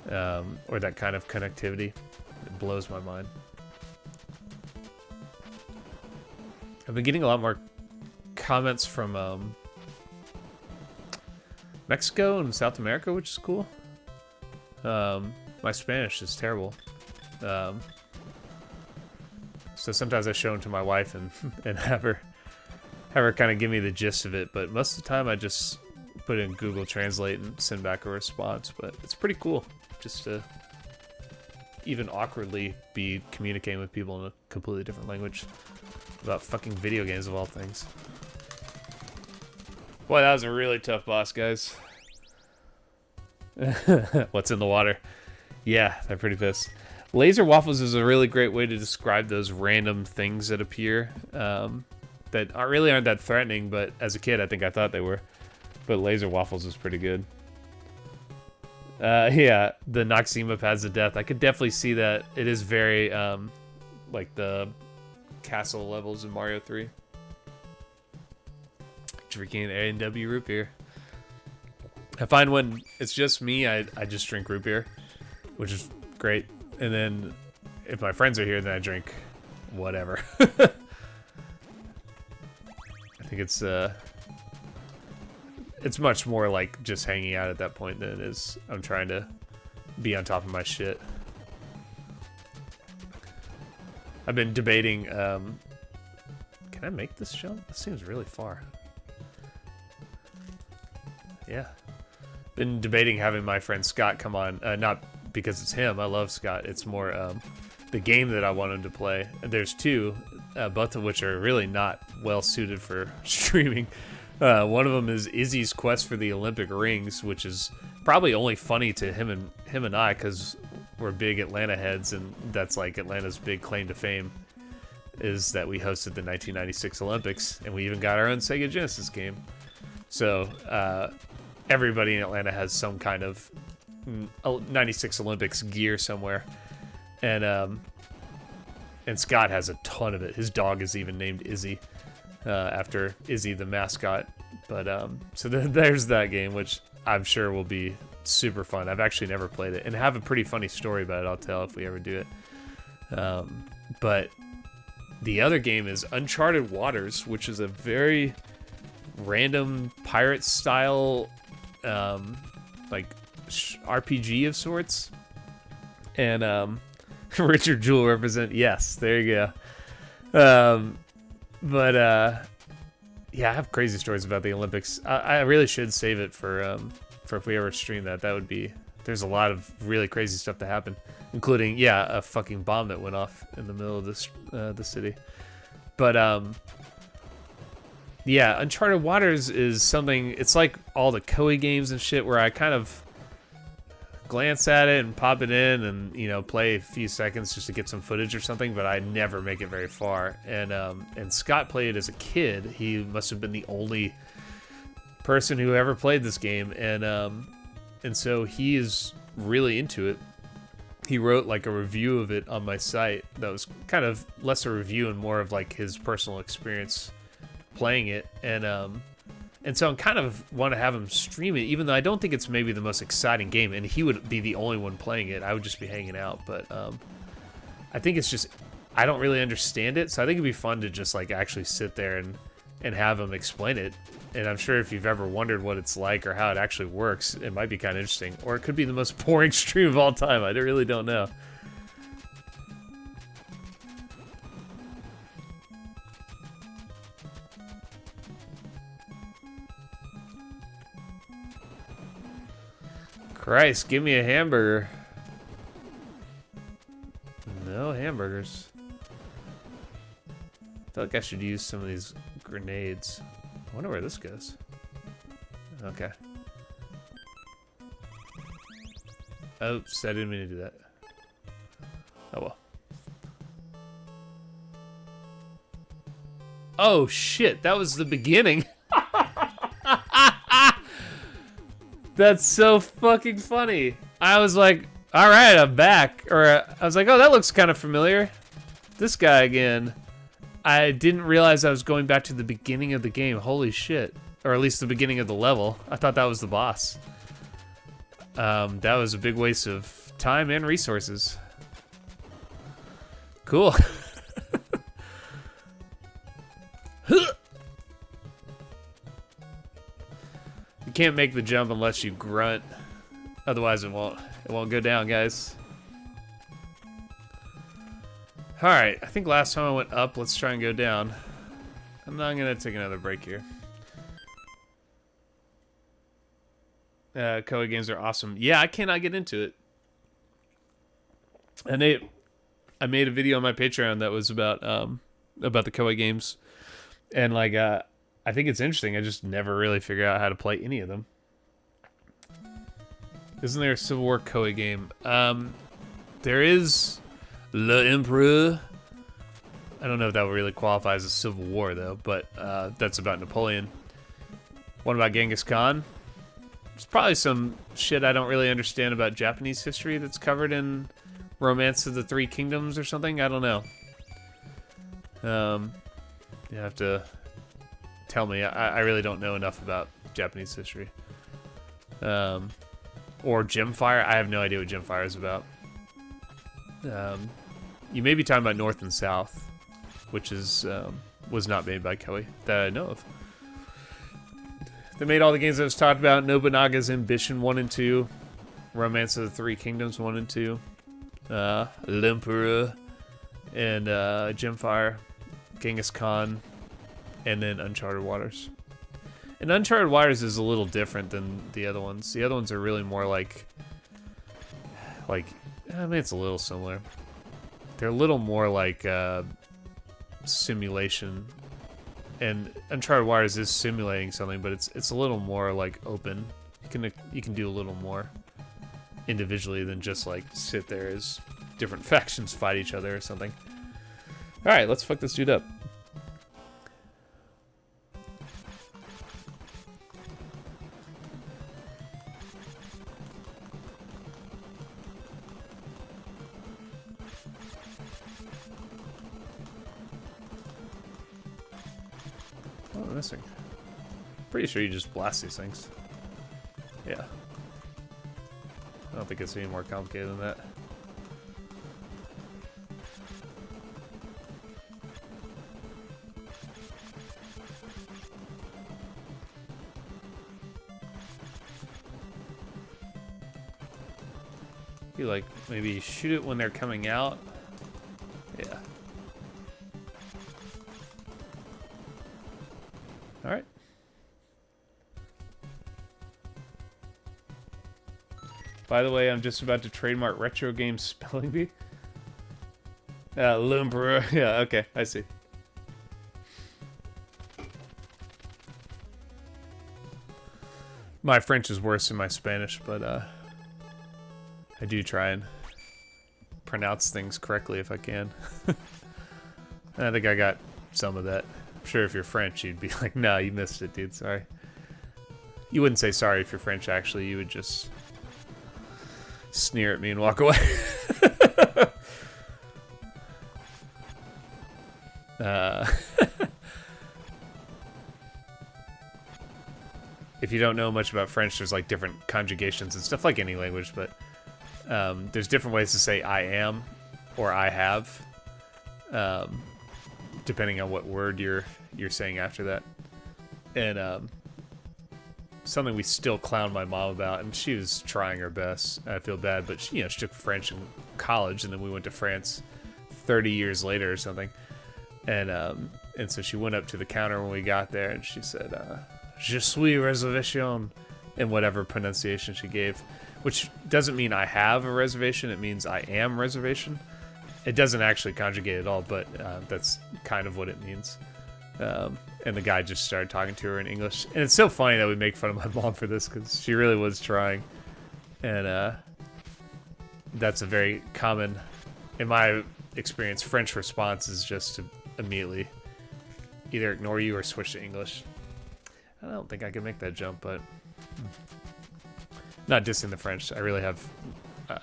that kind of connectivity. It blows my mind. I've been getting a lot more comments from Mexico and South America, which is cool. My Spanish is terrible. So sometimes I show them to my wife and have her kind of give me the gist of it, but most of the time I just put in Google Translate and send back a response. But it's pretty cool just to even awkwardly be communicating with people in a completely different language about fucking video games of all things. Boy, that was a really tough boss, guys. What's in the water? Yeah, they're pretty pissed. Laser waffles is a really great way to describe those random things that appear that really aren't that threatening, but as a kid I think I thought they were. But laser waffles is pretty good. Yeah, the Noxema paths of death. I could definitely see that. It is very like the castle levels in Mario 3. Drinking A&W root beer. I find when it's just me, I just drink root beer, which is great. And then if my friends are here, then I drink whatever. I think it's much more like just hanging out at that point than it is I'm trying to be on top of my shit. I've been debating, can I make this jump? This seems really far. Yeah. Been debating having my friend Scott come on, not because it's him, I love Scott, it's more the game that I want him to play. There's two, both of which are really not well suited for streaming. One of them is Izzy's Quest for the Olympic Rings, which is probably only funny to him and I, because we're big Atlanta heads, and that's like Atlanta's big claim to fame, is that we hosted the 1996 Olympics, and we even got our own Sega Genesis game. So everybody in Atlanta has some kind of 96 Olympics gear somewhere, and Scott has a ton of it. His dog is even named Izzy, after Izzy the mascot. But so there's that game, which I'm sure will be super fun. I've actually never played it, and have a pretty funny story about it I'll tell if we ever do it. But the other game is Uncharted Waters, which is a very random pirate style like RPG of sorts. And Richard Jewell represent, yes, there you go. Yeah, I have crazy stories about the Olympics. I really should save it for if we ever stream that. That would be, there's a lot of really crazy stuff to happen, including, yeah, a fucking bomb that went off in the middle of this the city. But yeah, Uncharted Waters is something, it's like all the Koei games and shit where I kind of glance at it and pop it in and, you know, play a few seconds just to get some footage or something, but I never make it very far. And Scott played it as a kid. He must have been the only person who ever played this game, and so he is really into it. He wrote like a review of it on my site that was kind of less a review and more of like his personal experience playing it, and so I kind of want to have him stream it, even though I don't think it's maybe the most exciting game, and he would be the only one playing it. I would just be hanging out, but I think it's just, I don't really understand it, so I think it'd be fun to just like actually sit there and have him explain it. And I'm sure if you've ever wondered what it's like or how it actually works, it might be kind of interesting, or it could be the most boring stream of all time. I really don't know. Christ, give me a hamburger. No hamburgers. I feel like I should use some of these grenades. I wonder where this goes. Okay. Oops, I didn't mean to do that. Oh well. Oh shit, that was the beginning. That's so fucking funny. I was like, all right, I'm back. Or I was like, oh, that looks kind of familiar. This guy again. I didn't realize I was going back to the beginning of the game. Holy shit. Or at least the beginning of the level. I thought that was the boss. That was a big waste of time and resources. Cool. You can't make the jump unless you grunt. Otherwise it won't go down, guys. Alright, I think last time I went up, let's try and go down. I'm gonna take another break here. Koei games are awesome. Yeah, I cannot get into it. And I made a video on my Patreon that was about the Koei games. And like I think it's interesting. I just never really figured out how to play any of them. Isn't there a Civil War Koei game? There is L'Empereur. I don't know if that would really qualify as a Civil War though, but that's about Napoleon. One about Genghis Khan. There's probably some shit I don't really understand about Japanese history that's covered in Romance of the Three Kingdoms or something. I don't know. You have to tell me. I really don't know enough about Japanese history. Or Gemfire. I have no idea what Gemfire is about. You may be talking about North and South, which is was not made by Koei that I know of. They made all the games I was talked about: Nobunaga's Ambition 1 and 2, Romance of the Three Kingdoms 1 and 2, L'Empereur, and Gemfire, Genghis Khan, and then Uncharted Waters. And Uncharted Waters is a little different than the other ones. The other ones are really more like I mean, it's a little similar. They're a little more like simulation. And Uncharted Waters is simulating something, but it's a little more like open. You can do a little more individually than just like sit there as different factions fight each other or something. All right, let's fuck this dude up. Missing. Pretty sure you just blast these things. Yeah. I don't think it's any more complicated than that. You like maybe shoot it when they're coming out. Yeah. All right. By the way, I'm just about to trademark retro game spelling bee. L'Empereur. Yeah, okay, I see. My French is worse than my Spanish, but I do try and pronounce things correctly if I can. I think I got some of that. I'm sure if you're French, you'd be like, no, you missed it, dude, sorry. You wouldn't say sorry if you're French, actually. You would just sneer at me and walk away. If you don't know much about French, there's like different conjugations and stuff like any language, but there's different ways to say I am or I have. Depending on what word you're saying after that. And something we still clown my mom about, and she was trying her best. I feel bad, but she took French in college, and then we went to France 30 years later or something. And so she went up to the counter when we got there, and she said, "Je suis réservation," in whatever pronunciation she gave, which doesn't mean I have a reservation. It means I am reservation. It doesn't actually conjugate at all, but that's kind of what it means. And the guy just started talking to her in English. And it's so funny that we make fun of my mom for this, because she really was trying. And that's a very common, in my experience, French response is just to immediately either ignore you or switch to English. I don't think I can make that jump, but not dissing the French. I really have,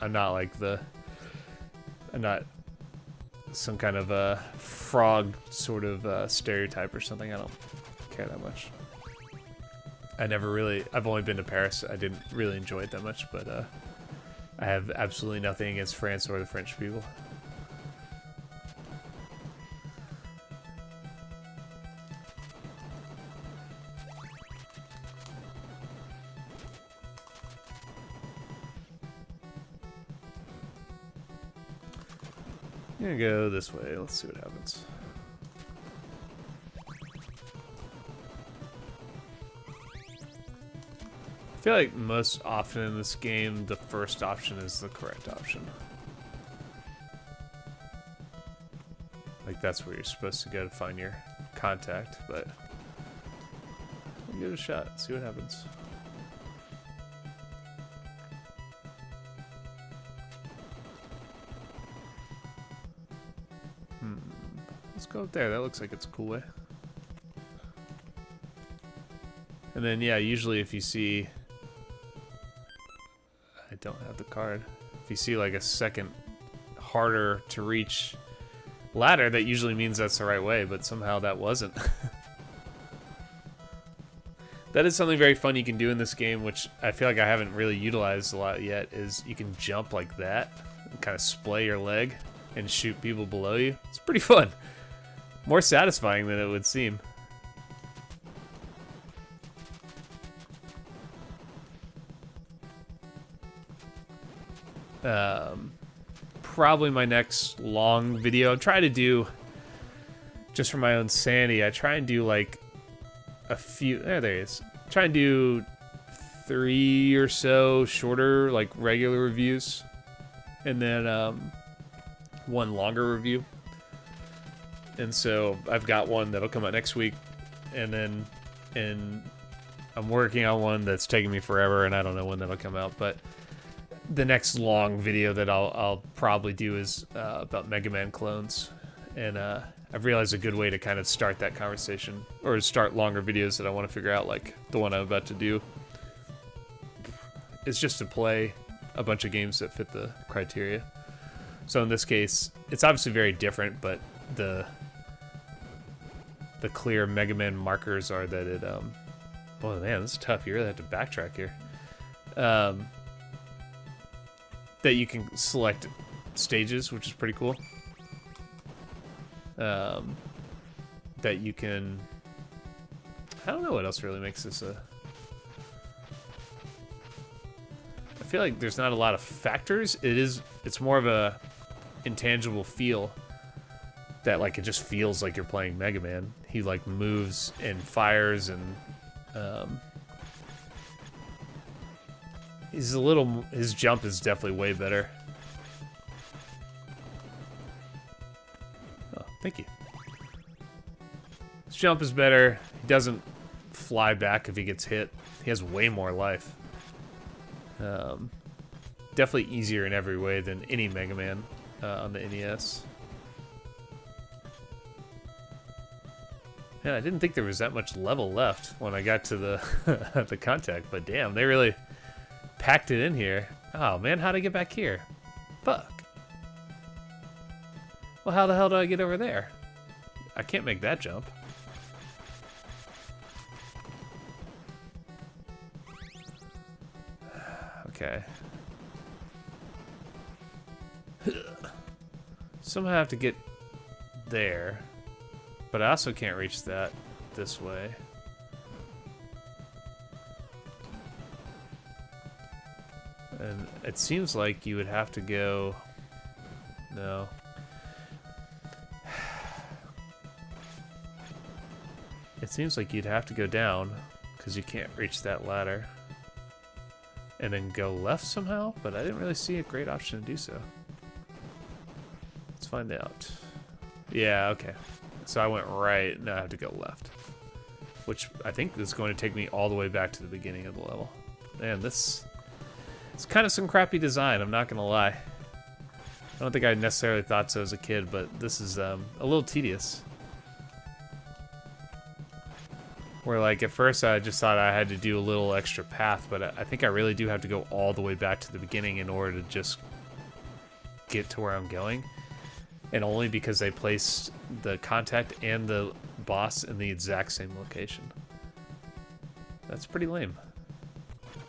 I'm not some kind of a frog sort of stereotype or something. I don't care that much. I've only been to Paris. I didn't really enjoy it that much, but I have absolutely nothing against France or the French people. I'm gonna go this way. Let's see what happens. I feel like most often in this game, the first option is the correct option. Like that's where you're supposed to go to find your contact, but we'll give it a shot, see what happens. Let's go up there. That looks like it's a cool way. And then, yeah, usually if you see card. If you see like a second harder to reach ladder, that usually means that's the right way, but somehow that wasn't. That is something very fun you can do in this game, which I feel like I haven't really utilized a lot yet, is you can jump like that and kind of splay your leg and shoot people below you. It's pretty fun. More satisfying than it would seem. Probably my next long video. I try to do, just for my own sanity, I try and do like a few, there he is. Try and do 3 or so shorter, like regular reviews, and then one longer review. And so I've got one that'll come out next week, and I'm working on one that's taking me forever, and I don't know when that'll come out, but the next long video that I'll probably do is about Mega Man clones, and I've realized a good way to kind of start that conversation, or start longer videos that I want to figure out, like the one I'm about to do, is just to play a bunch of games that fit the criteria. So in this case, it's obviously very different, but the clear Mega Man markers are that it oh man, this is tough. You really have to backtrack here. That you can select stages, which is pretty cool. That you can, I don't know what else really makes this a, I feel like there's not a lot of factors. It's more of a intangible feel that, like, it just feels like you're playing Mega Man. He like moves and fires, and his jump is definitely way better. Oh, thank you. His jump is better. He doesn't fly back if he gets hit. He has way more life. Definitely easier in every way than any Mega Man on the NES. Yeah, I didn't think there was that much level left when I got to the the contact, but damn, they really packed it in here. Oh man, how'd I get back here? Fuck. Well, how the hell do I get over there? I can't make that jump. Okay. Somehow I have to get there, but I also can't reach that this way. And it seems like you would have to go... No. It seems like you'd have to go down, because you can't reach that ladder. And then go left somehow, but I didn't really see a great option to do so. Let's find out. Yeah, okay. So I went right, now I have to go left. Which I think is going to take me all the way back to the beginning of the level. Man, this... It's kind of some crappy design, I'm not gonna lie. I don't think I necessarily thought so as a kid, but this is a little tedious. Where, like, at first I just thought I had to do a little extra path, but I think I really do have to go all the way back to the beginning in order to just get to where I'm going. And only because they placed the contact and the boss in the exact same location. That's pretty lame.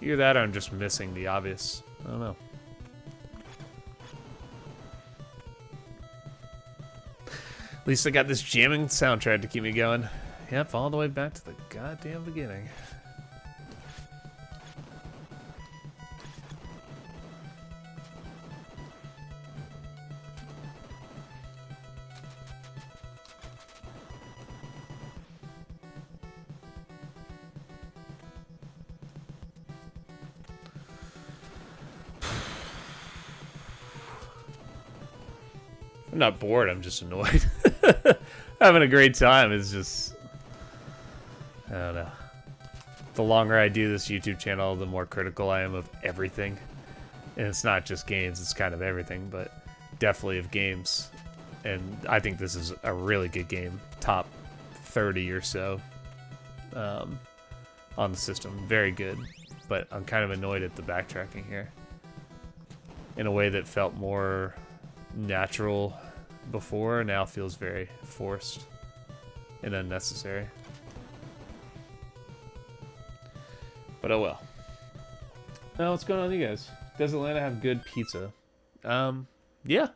Either that or I'm just missing the obvious. I don't know. At least I got this jamming soundtrack to keep me going. Yep, all the way back to the goddamn beginning. I'm not bored, I'm just annoyed. Having a great time is just... I don't know. The longer I do this YouTube channel, the more critical I am of everything. And it's not just games, it's kind of everything, but definitely of games. And I think this is a really good game. Top 30 or so on the system. Very good. But I'm kind of annoyed at the backtracking here. in a way that felt more natural before, now feels very forced and unnecessary. But oh well. Now, what's going on with you guys? Does Atlanta have good pizza? Yeah.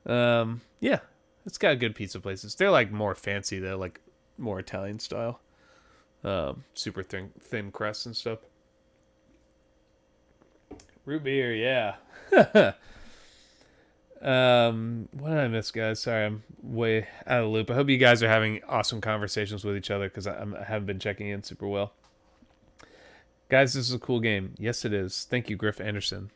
Yeah. It's got good pizza places. They're like more fancy though, like more Italian style. Super thin crust and stuff. Root beer, yeah. What did I miss, guys? Sorry, I'm way out of the loop. I hope you guys are having awesome conversations with each other because I haven't been checking in super well. Guys, this is a cool game. Yes, it is. Thank you, Griff Anderson.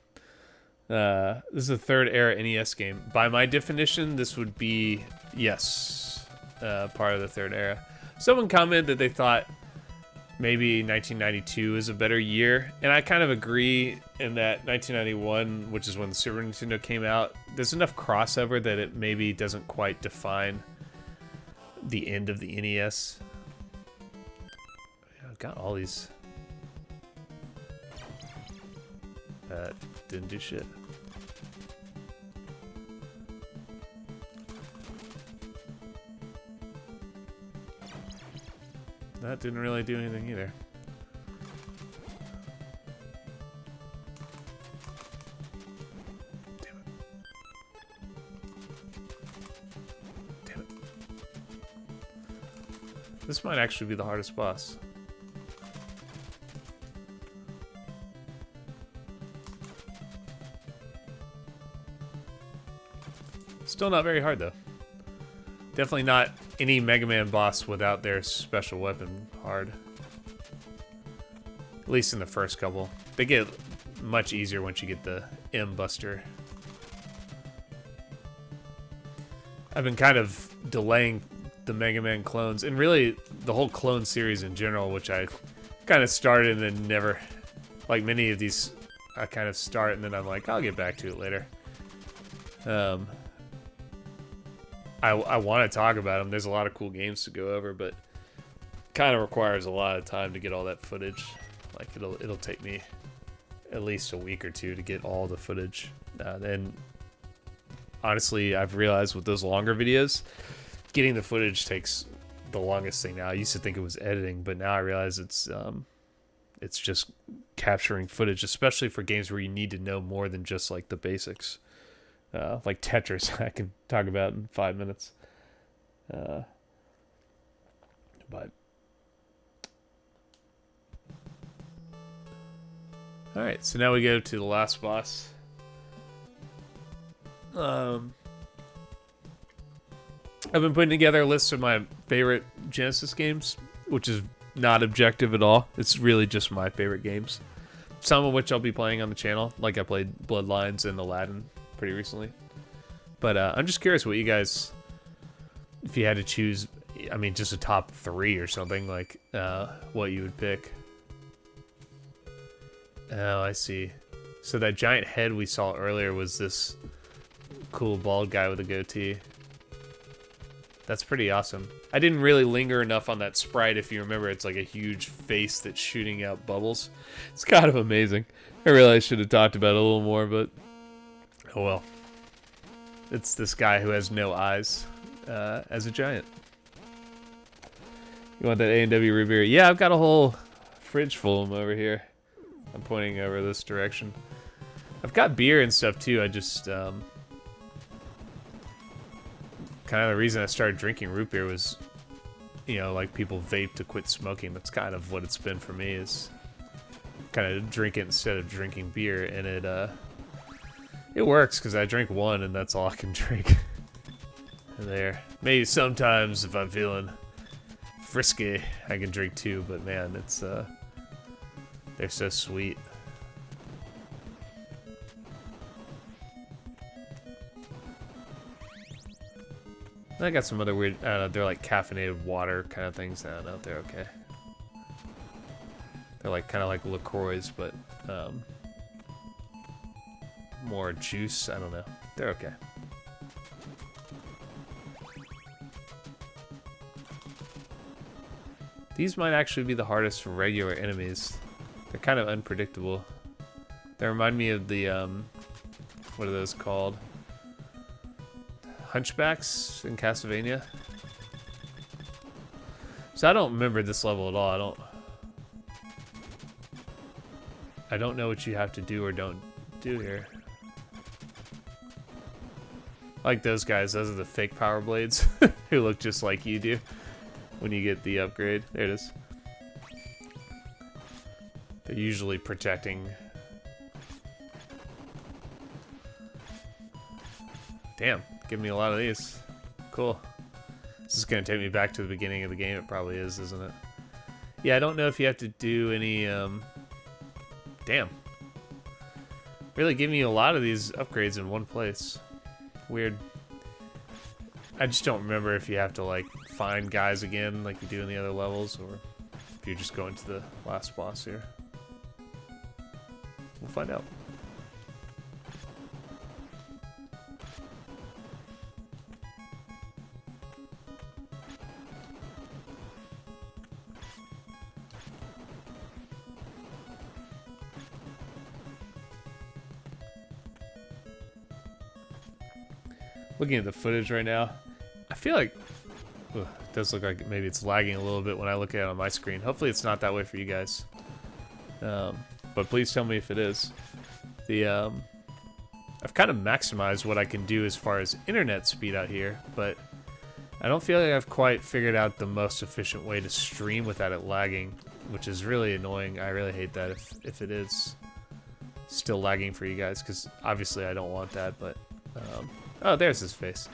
This is a third era NES game. By my definition, this would be, yes, part of the third era. Someone commented that they thought maybe 1992 is a better year, and I kind of agree in that 1991, which is when the Super Nintendo came out, there's enough crossover that it maybe doesn't quite define the end of the NES. I've got all these. Didn't do shit. That didn't really do anything either. Damn it. Damn it. This might actually be the hardest boss. Still not very hard though. Definitely not any Mega Man boss without their special weapon hard. At least in the first couple. They get much easier once you get the M Buster. I've been kind of delaying the Mega Man clones, and really the whole clone series in general, which I kind of started and then never, like many of these, I kind of start and then I'm like, I'll get back to it later. I want to talk about them. There's a lot of cool games to go over, but kind of requires a lot of time to get all that footage. Like it'll take me at least a week or two to get all the footage. And honestly, I've realized with those longer videos, getting the footage takes the longest thing now. I used to think it was editing, but now I realize it's just capturing footage, especially for games where you need to know more than just like the basics. Like Tetris, I can talk about in 5 minutes. But all right, so now we go to the last boss. I've been putting together a list of my favorite Genesis games, which is not objective at all. It's really just my favorite games. Some of which I'll be playing on the channel, like I played Bloodlines and Aladdin pretty recently. But I'm just curious what you guys, if you had to choose, I mean, just a top 3 or something, like what you would pick. Oh, I see. So that giant head we saw earlier was this cool bald guy with a goatee. That's pretty awesome. I didn't really linger enough on that sprite. If you remember, it's like a huge face that's shooting out bubbles. It's kind of amazing. I really should have talked about it a little more, but oh well. It's this guy who has no eyes as a giant. You want that A&W root beer? Yeah, I've got a whole fridge full of them over here. I'm pointing over this direction. I've got beer and stuff too. I just kind of the reason I started drinking root beer was, you know, like people vape to quit smoking. That's kind of what it's been for me, is kind of drink it instead of drinking beer, and it works because I drink one and that's all I can drink. And there, maybe sometimes if I'm feeling frisky, I can drink 2, but man, it's they're so sweet. I got some other weird, I don't know, they're like caffeinated water kind of things. I don't know if they're okay. They're like kind of like LaCroix, but more juice. I don't know. They're okay. These might actually be the hardest regular enemies. They're kind of unpredictable. They remind me of the, what are those called? Hunchbacks in Castlevania. So I don't remember this level at all. I don't know what you have to do or don't do here. Like those guys, those are the fake power blades who look just like you do when you get the upgrade. There it is. They're usually protecting. Damn, give me a lot of these. Cool. This is gonna take me back to the beginning of the game. It probably is, isn't it? Yeah, I don't know if you have to do any, damn. Really give me a lot of these upgrades in one place. Weird. I just don't remember if you have to, like, find guys again like you do in the other levels, or if you're just going to the last boss here. We'll find out. Looking at the footage right now, I feel like it does look like maybe it's lagging a little bit when I look at it on my screen. Hopefully it's not that way for you guys. But please tell me if it is. I've kind of maximized what I can do as far as internet speed out here, but I don't feel like I've quite figured out the most efficient way to stream without it lagging, which is really annoying. I really hate that if it is still lagging for you guys, because obviously I don't want that, but oh, there's his face.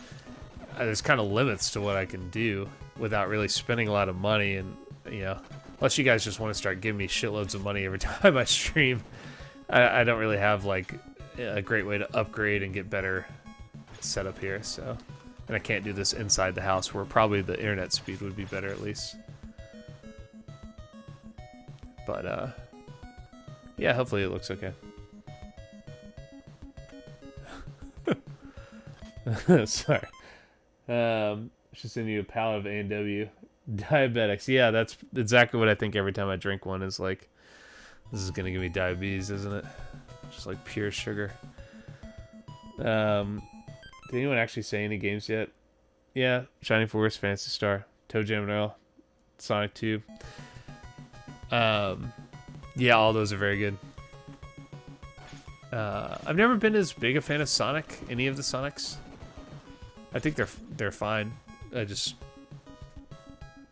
There's kind of limits to what I can do without really spending a lot of money, and, you know, unless you guys just want to start giving me shitloads of money every time I stream, I don't really have, like, a great way to upgrade and get better setup here, so. And I can't do this inside the house, where probably the internet speed would be better at least. But, yeah, hopefully it looks okay. Sorry. Should send you a pallet of A&W. Diabetics. Yeah, that's exactly what I think every time I drink one, is like, this is gonna give me diabetes, isn't it? Just like pure sugar. Did anyone actually say any games yet? Yeah, Shining Force, Phantasy Star, Toe Jam and Earl, Sonic 2. Yeah, all those are very good. I've never been as big a fan of Sonic, any of the Sonics. I think they're fine. I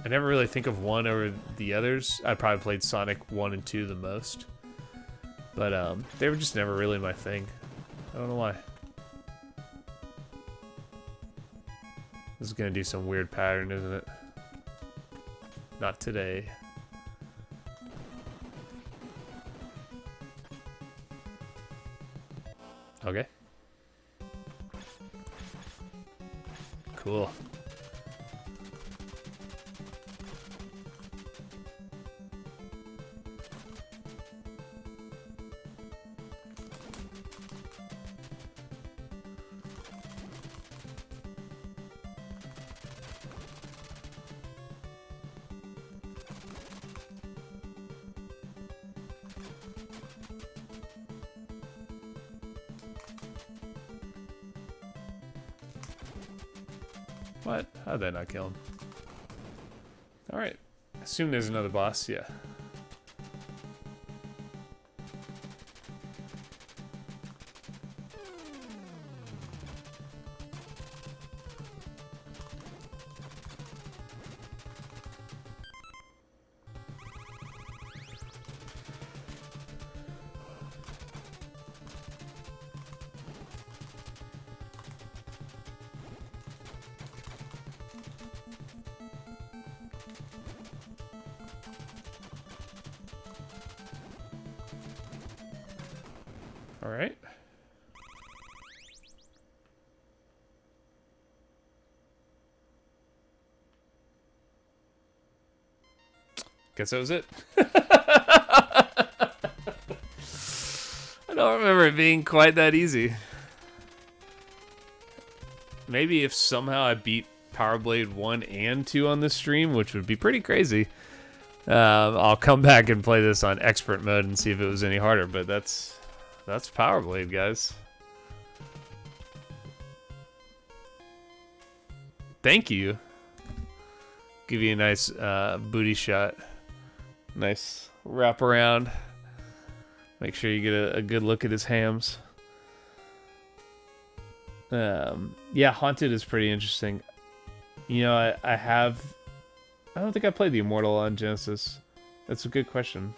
never really think of one over the others. I probably played Sonic 1 and 2 the most. But they were just never really my thing. I don't know why. This is gonna do some weird pattern, isn't it? Not today. Okay. Cool. What? How'd that not kill him? Alright. Assume there's another boss, yeah. All right. Guess that was it. I don't remember it being quite that easy. Maybe if somehow I beat Power Blade 1 and 2 on this stream, which would be pretty crazy, I'll come back and play this on expert mode and see if it was any harder, but that's that's Power Blade, guys. Thank you. Give you a nice booty shot. Nice wrap around. Make sure you get a good look at his hams. Yeah, Haunted is pretty interesting. You know, I don't think I played the Immortal on Genesis. That's a good question.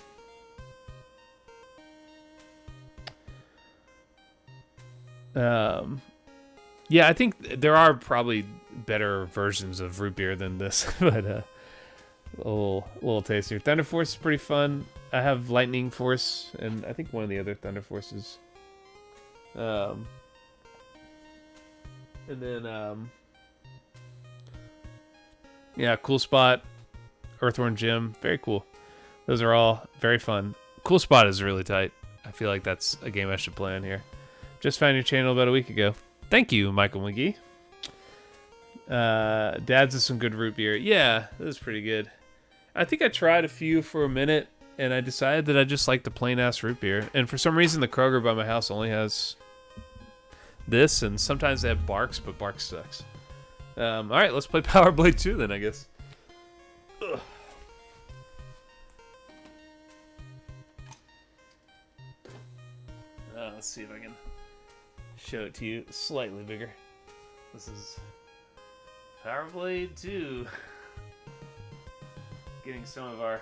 Yeah, I think there are probably better versions of root beer than this, but a little tastier. Thunder Force is pretty fun. I have Lightning Force, and I think one of the other Thunder Forces. And then yeah, Cool Spot, Earthworm Jim, very cool. Those are all very fun. Cool Spot is really tight. I feel like that's a game I should play on here. Just found your channel about a week ago. Thank you, Michael McGee. Dad's is some good root beer. Yeah, that was pretty good. I think I tried a few for a minute, and I decided that I just like the plain-ass root beer. And for some reason, the Kroger by my house only has this, and sometimes they have Barks, but Barks sucks. All right, let's play Power Blade 2 then, I guess. Ugh. Let's see if I can show it to you slightly bigger. This is Power Blade 2. Getting some of our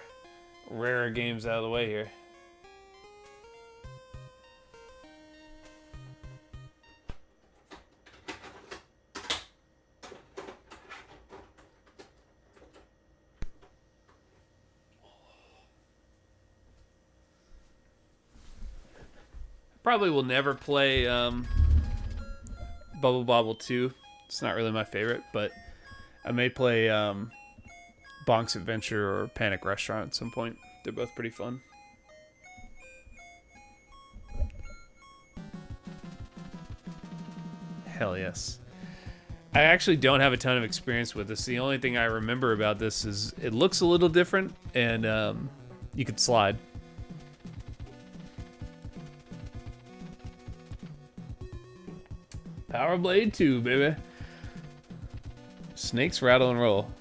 rarer games out of the way here. Probably will never play Bubble Bobble 2. It's not really my favorite, but I may play Bonk's Adventure or Panic Restaurant at some point. They're both pretty fun. Hell yes. I actually don't have a ton of experience with this. The only thing I remember about this is it looks a little different, and you could slide. Power Blade 2, baby. Snakes rattle and roll.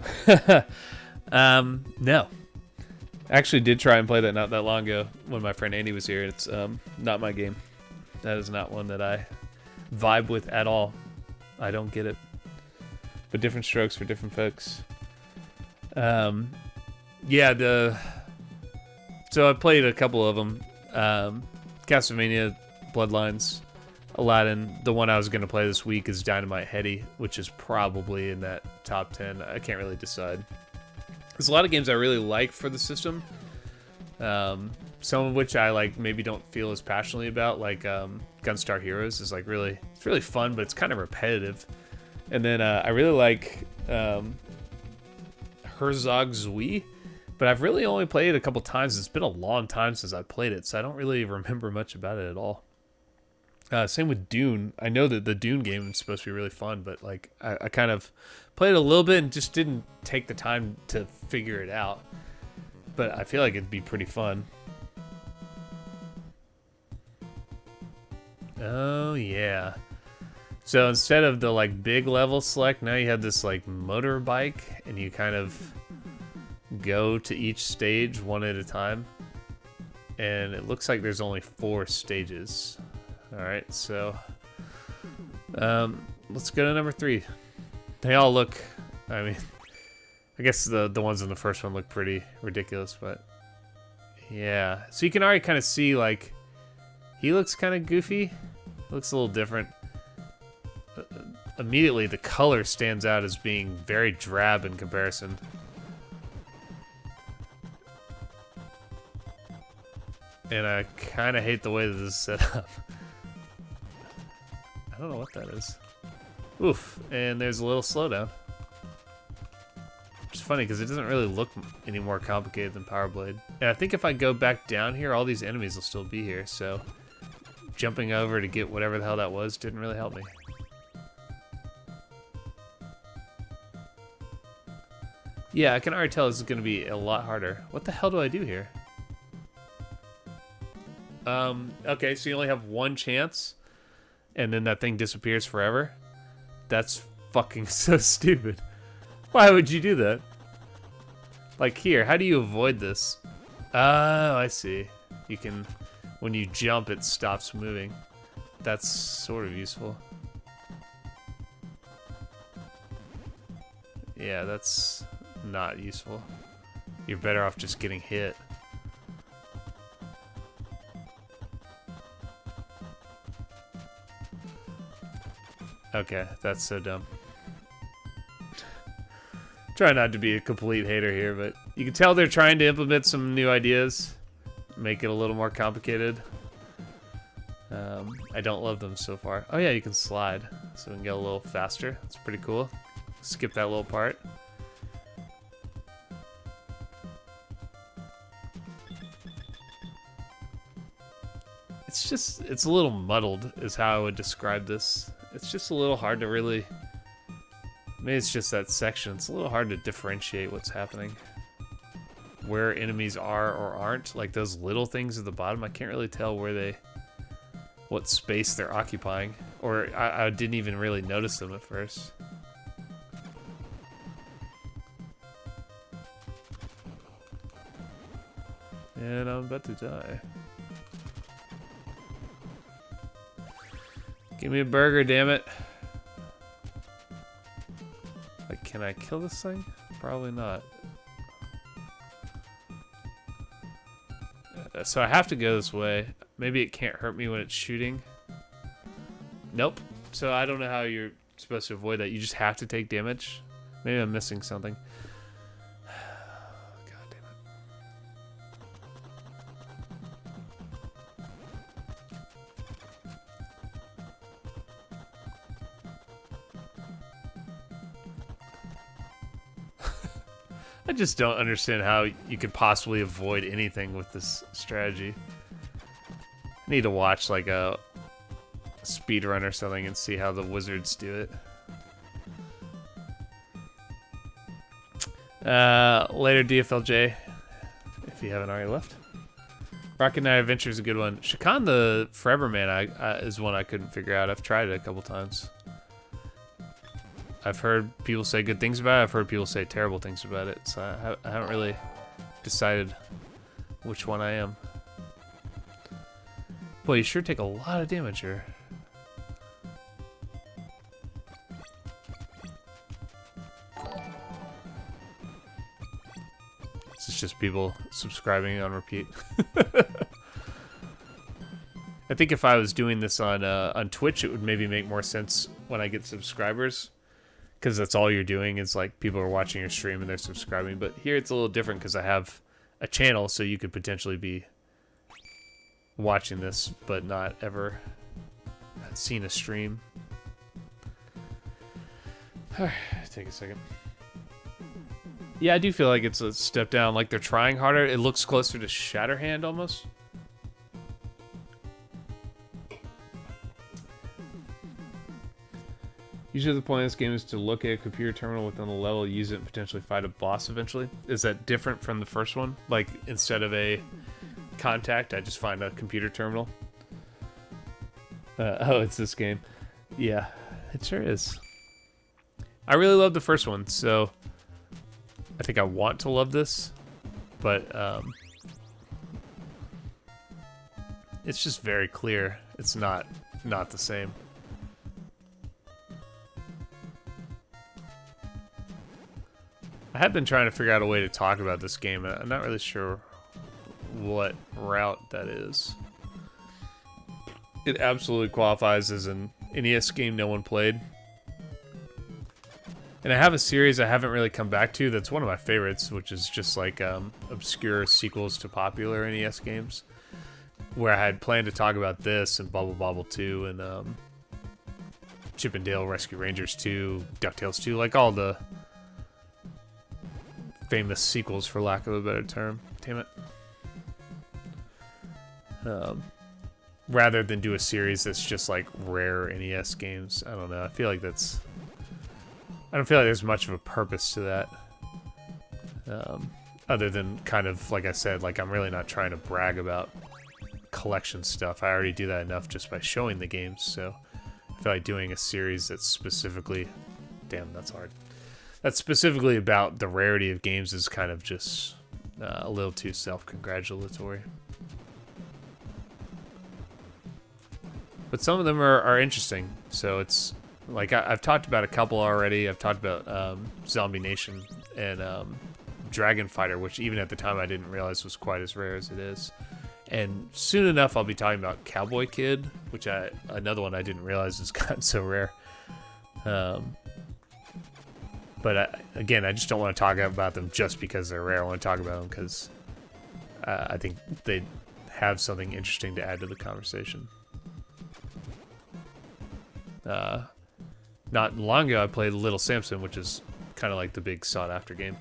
No. I actually did try and play that not that long ago when my friend Andy was here. It's not my game. That is not one that I vibe with at all. I don't get it. But different strokes for different folks. Yeah, so I played a couple of them. Castlevania, Bloodlines, Aladdin. The one I was going to play this week is Dynamite Heady, which is probably in that top 10. I can't really decide. There's a lot of games I really like for the system. Some of which I like maybe don't feel as passionately about, like Gunstar Heroes is like it's really fun, but it's kind of repetitive. And then I really like Herzog Zwei, but I've really only played it a couple times. It's been a long time since I played it, so I don't really remember much about it at all. Same with Dune. I know that the Dune game is supposed to be really fun, but like I kind of played it a little bit and just didn't take the time to figure it out. But I feel like it'd be pretty fun. Oh yeah. So instead of the like big level select, now you have this like motorbike, and you kind of go to each stage one at a time. And it looks like there's only 4 stages. Alright, so let's go to number 3. They all look, I mean, I guess the ones in the first one look pretty ridiculous, but yeah. So you can already kind of see, like, he looks kind of goofy. Looks a little different. Immediately, the color stands out as being very drab in comparison. And I kind of hate the way that this is set up. I don't know what that is. Oof, and there's a little slowdown. Which is funny because it doesn't really look any more complicated than Power Blade. And I think if I go back down here, all these enemies will still be here, so jumping over to get whatever the hell that was didn't really help me. Yeah, I can already tell this is going to be a lot harder. What the hell do I do here? Okay, so you only have one chance, and then that thing disappears forever? That's fucking so stupid. Why would you do that? Like here, how do you avoid this? Oh, I see. You can, when you jump, it stops moving. That's sort of useful. Yeah, that's not useful. You're better off just getting hit. Okay, that's so dumb. Try not to be a complete hater here, but you can tell they're trying to implement some new ideas, make it a little more complicated. I don't love them so far. Oh yeah, you can slide, so we can get a little faster. That's pretty cool. Skip that little part. It's a little muddled is how I would describe this. It's just a little hard to really, maybe it's just that section. It's a little hard to differentiate what's happening. Where enemies are or aren't. Like those little things at the bottom, I can't really tell where they, what space they're occupying. Or I didn't even really notice them at first. And I'm about to die. Give me a burger, damn it. Like, can I kill this thing? Probably not. So I have to go this way. Maybe it can't hurt me when it's shooting. Nope. So I don't know how you're supposed to avoid that. You just have to take damage. Maybe I'm missing something. God damn it. I just don't understand how you could possibly avoid anything with this strategy. I need to watch like a speedrun or something and see how the wizards do it. Later DFLJ, if you haven't already left. Rocket Knight Adventure is a good one. Shakan the Forever Man is one I couldn't figure out. I've tried it a couple times. I've heard people say good things about it. I've heard people say terrible things about it. So I haven't really decided which one I am. Boy, you sure take a lot of damage here. This is just people subscribing on repeat. I think if I was doing this on Twitch, it would maybe make more sense when I get subscribers. Because that's all you're doing is like people are watching your stream and they're subscribing. But here it's a little different because I have a channel, so you could potentially be watching this but not ever seen a stream. Take a second. Yeah, I do feel like it's a step down. Like they're trying harder. It looks closer to Shatterhand almost. Usually the point of this game is to look at a computer terminal within the level, use it, and potentially fight a boss eventually. Is that different from the first one? Like, instead of a contact, I just find a computer terminal? Oh, it's this game. Yeah, it sure is. I really love the first one, so I think I want to love this, but it's just very clear. It's not the same. I have been trying to figure out a way to talk about this game. I'm not really sure what route that is. It absolutely qualifies as an NES game no one played. And I have a series I haven't really come back to that's one of my favorites, which is just like obscure sequels to popular NES games. Where I had planned to talk about this and Bubble Bobble 2 and Chip and Dale Rescue Rangers 2, DuckTales 2, like all the famous sequels, for lack of a better term. Damn it. Rather than do a series that's just like rare NES games. I don't know. I feel like that's... I don't feel like there's much of a purpose to that. Other than kind of, like I said, like I'm really not trying to brag about collection stuff. I already do that enough just by showing the games, so I feel like doing a series that's specifically... Damn, that's hard. That's specifically about the rarity of games is kind of just a little too self-congratulatory. But some of them are interesting, so it's... Like, I've talked about a couple already. I've talked about Zombie Nation and Dragon Fighter, which even at the time I didn't realize was quite as rare as it is. And soon enough, I'll be talking about Cowboy Kid, which another one I didn't realize has gotten so rare. But again, I just don't want to talk about them just because they're rare. I want to talk about them because I think they have something interesting to add to the conversation. Not long ago, I played Little Samson, which is kind of like the big sought-after game.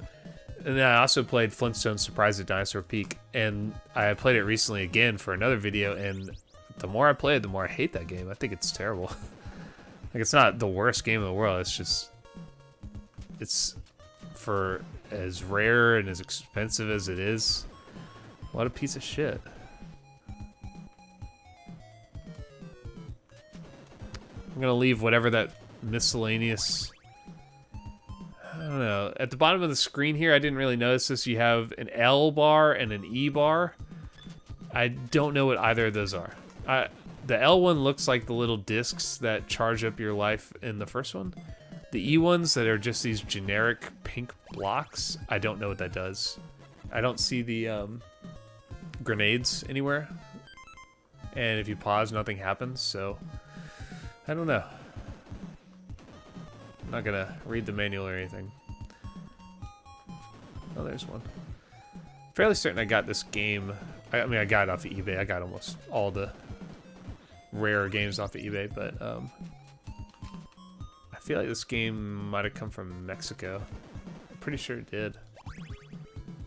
And then I also played Flintstones Surprise at Dinosaur Peak, and I played it recently again for another video, and the more I play it, the more I hate that game. I think it's terrible. Like, it's not the worst game in the world, it's just... It's, for as rare and as expensive as it is, what a piece of shit. I'm gonna leave whatever that miscellaneous... I don't know. At the bottom of the screen here, I didn't really notice this. You have an L bar and an E bar. I don't know what either of those are. The L one looks like the little discs that charge up your life in the first one. The E ones that are just these generic pink blocks, I don't know what that does. I don't see the grenades anywhere. And if you pause, nothing happens, so I don't know. I'm not gonna read the manual or anything. Oh, there's one. Fairly certain I got this game. I mean, I got it off of eBay. I got almost all the rare games off of eBay, but I feel like this game might have come from Mexico. I'm pretty sure it did.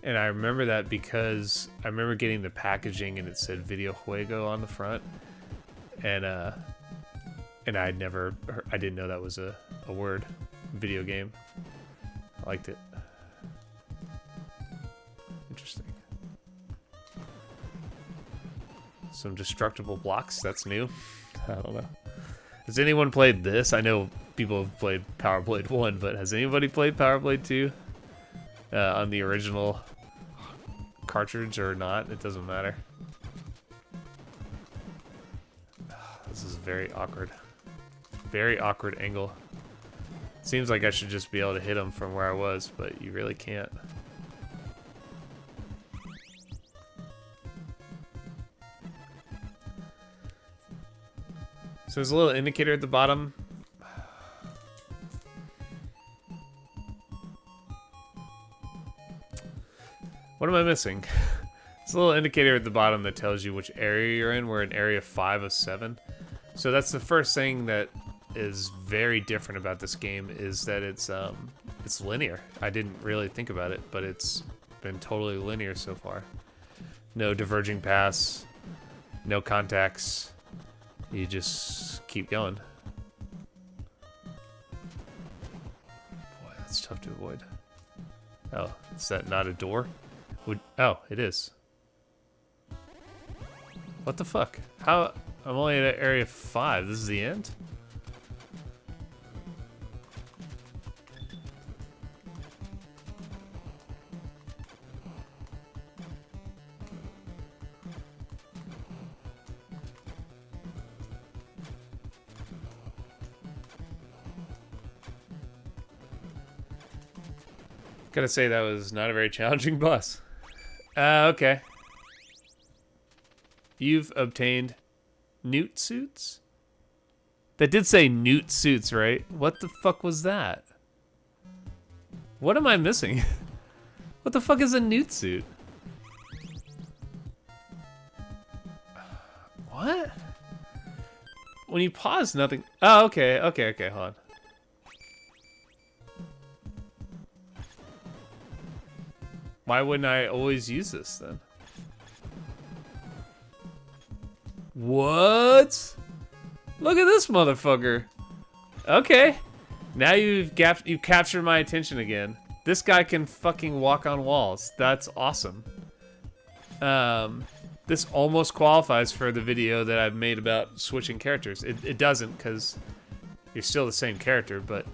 And I remember that because I remember getting the packaging and it said Video Juego on the front. And I didn't know that was a word. Video game. I liked it. Interesting. Some destructible blocks, that's new. I don't know. Has anyone played this? I know people have played Power Blade 1, but has anybody played Power Blade 2? On the original cartridge or not? It doesn't matter. This is very awkward. Very awkward angle. Seems like I should just be able to hit him from where I was, but you really can't. So there's a little indicator at the bottom. What am I missing? There's a little indicator at the bottom that tells you which area you're in. We're in area 5 of 7. So that's the first thing that is very different about this game is that it's linear. I didn't really think about it, but it's been totally linear so far. No diverging paths, no contacts. You just keep going. Boy, that's tough to avoid. Oh, is that not a door? Oh, it is. What the fuck? How? I'm only at area 5. This is the end? Gotta say that was not a very challenging boss. Okay. You've obtained newt suits? That did say newt suits, right? What the fuck was that? What am I missing? What the fuck is a newt suit? What? When you pause, nothing... Oh, okay, hold on. Why wouldn't I always use this then? What? Look at this motherfucker. Okay. Now you've captured my attention again. This guy can fucking walk on walls. That's awesome. This almost qualifies for the video that I've made about switching characters. It doesn't, because you're still the same character, but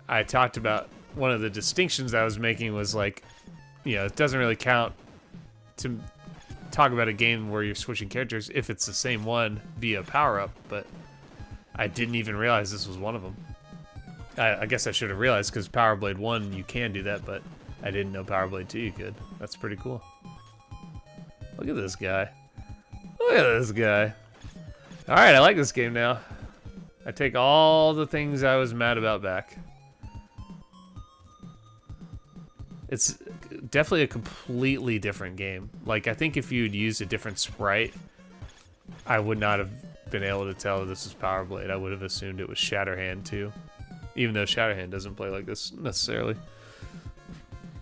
I talked about one of the distinctions I was making was like, it doesn't really count to talk about a game where you're switching characters if it's the same one via power-up, but I didn't even realize this was one of them. I guess I should have realized, because Power Blade 1 you can do that, but I didn't know Power Blade 2 you could. That's pretty cool. Look at this guy. Look at this guy. Alright, I like this game now. I take all the things I was mad about back. It's definitely a completely different game. Like, I think if you'd used a different sprite, I would not have been able to tell this is Power Blade. I would have assumed it was Shatterhand too. Even though Shatterhand doesn't play like this necessarily.